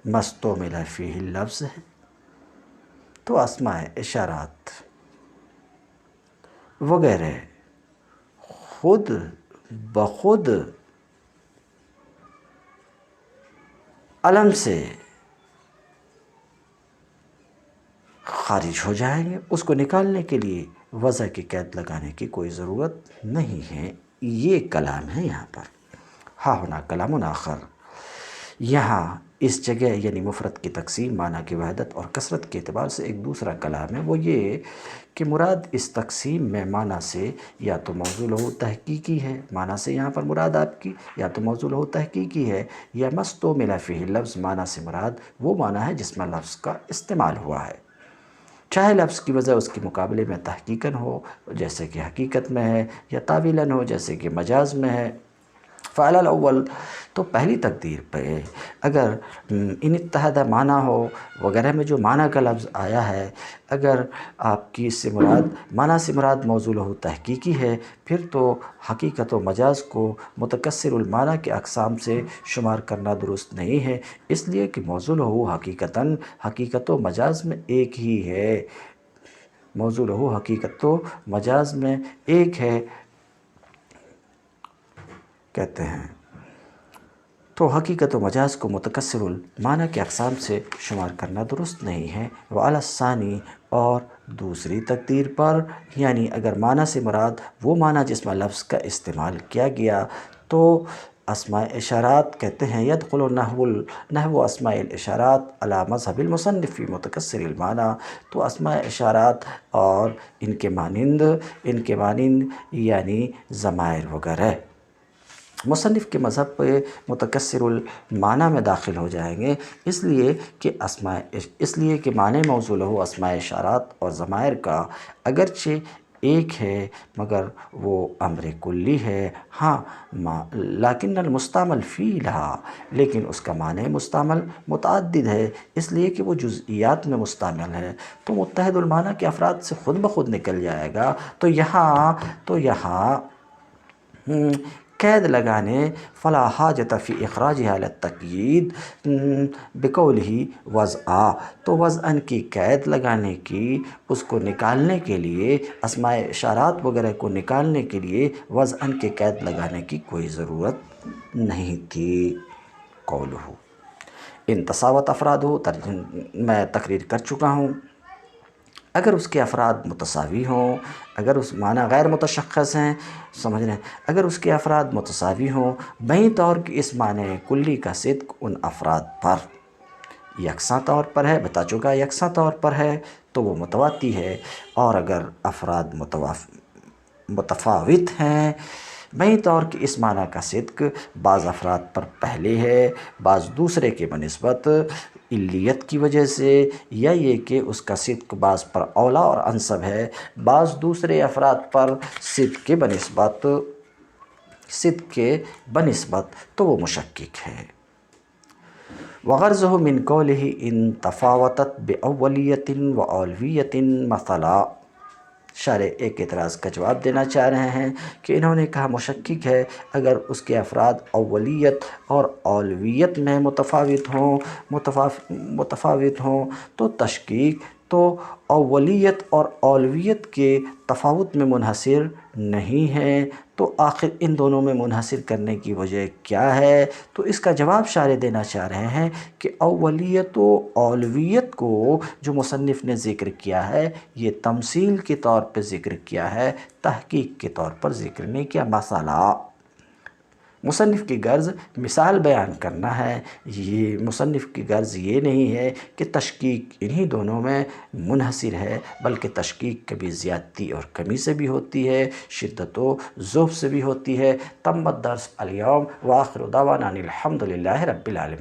مستعمل فیہ لفظ ہے تو اسماء اشارات وغیرہ خود بخود علم سے خارج ہو جائیں گے، اس کو نکالنے کے لیے وضع کی قید لگانے کی کوئی ضرورت نہیں ہے۔ یہ کلام ہے یہاں پر، ہاں ہونا کلام آخر، یہاں اس جگہ یعنی مفرد کی تقسیم، معنی کی وحدت اور کثرت کے اعتبار سے ایک دوسرا کلام ہے، وہ یہ کہ مراد اس تقسیم میں معنی سے یا تو موضوع لہو تحقیقی ہے، معنی سے یہاں پر مراد آپ کی یا تو موضوع لہو تحقیقی ہے، یا مستعمل فیہ لفظ، معنی سے مراد وہ معنی ہے جس میں لفظ کا استعمال ہوا ہے، چاہے لفظ کی وجہ اس کے مقابلے میں تحقیقاً ہو جیسے کہ حقیقت میں ہے، یا تاویلاً ہو جیسے کہ مجاز میں ہے۔ فعل الاول تو پہلی تقدیر پہ اگر ان اتحادہ معنی ہو وغیرہ میں جو معنی کا لفظ آیا ہے، اگر آپ کی اس سے مراد معنی سے مراد موضوع لہو تحقیقی ہے، پھر تو حقیقت و مجاز کو متکثر المعنی کے اقسام سے شمار کرنا درست نہیں ہے، اس لیے کہ موضوع لہو حقیقتاً حقیقت و مجاز میں ایک ہی ہے، موضوع لہو حقیقت و مجاز میں ایک ہے کہتے ہیں، تو حقیقت و مجاز کو متکثر المعنی کے اقسام سے شمار کرنا درست نہیں ہے۔ وعلی الثانی اور دوسری تقدیر پر، یعنی اگر معنی سے مراد وہ معنی جس میں لفظ کا استعمال کیا گیا، تو اسماء اشارات کہتے ہیں یدخل نحو اسماء الاشارات علی مذہب المصنف فی متکثر المعنی، تو اسماء اشارات اور ان کے مانند یعنی ضمائر وغیرہ مصنف کے مذہب پہ متکثر المعنی میں داخل ہو جائیں گے، اس لیے کہ معنی موضوع لہو اسماء اشارات اور ضمائر کا اگرچہ ایک ہے مگر وہ امر کلی ہے، ہاں لیکن المستعمل فی لہا، لیکن اس کا معنی مستعمل متعدد ہے، اس لیے کہ وہ جزئیات میں مستعمل ہے، تو متحد المعنی کے افراد سے خود بخود نکل جائے گا۔ تو یہاں قید لگانے فلا حاجت فی اخراجہ علی التقیید بقولہ وضعا، تو وضعاً کی قید لگانے کی، اس کو نکالنے کے لیے، اسماء اشارات وغیرہ کو نکالنے کے لیے وضعاً کی قید لگانے کی کوئی ضرورت نہیں تھی۔ قولہ ان تساوت افراد ہو، میں تقریر کر چکا ہوں، اگر اس کے افراد متساوی ہوں، اگر اس معنی غیر متشخص ہیں، سمجھ رہے ہیں، اگر اس کے افراد متساوی ہوں، بہی طور کی اس معنی کلی کا صدق ان افراد پر یکساں طور پر ہے، بتا چکا یکساں طور پر ہے تو وہ متواتی ہے، اور اگر افراد متفاوت ہیں، بہی طور کی اس معنی کا صدق بعض افراد پر پہلے ہے، بعض دوسرے کے بنسبت علیت کی وجہ سے، یا یہ کہ اس کا صدق بعض پر اولا اور انسب ہے، بعض دوسرے افراد پر صدق کے بنسبت تو وہ مشکک ہے۔ وغرضہ من قولہ ان تفاوتت باولیت و اولویت مثلا، شارح ایک اعتراض کا جواب دینا چاہ رہے ہیں کہ انہوں نے کہا مشکک ہے اگر اس کے افراد اولیت اور اولویت میں متفاوت ہوں تو تشکیک تو اولیت اور اولویت کے تفاوت میں منحصر نہیں ہے، تو آخر ان دونوں میں منحصر کرنے کی وجہ کیا ہے؟ تو اس کا جواب شارح دینا چاہ رہے ہیں کہ اولیت و اولویت کو جو مصنف نے ذکر کیا ہے، یہ تمثیل کے طور پر ذکر کیا ہے، تحقیق کے طور پر ذکر نہیں کیا۔ مسئلہ مصنف کی غرض مثال بیان کرنا ہے، یہ مصنف کی غرض یہ نہیں ہے کہ تشکیک انہی دونوں میں منحصر ہے، بلکہ تشکیک کبھی زیادتی اور کمی سے بھی ہوتی ہے، شدت و ضعف سے بھی ہوتی ہے۔ تم الدرس اليوم وآخر دعوانا ان الحمد للہ رب العالمین۔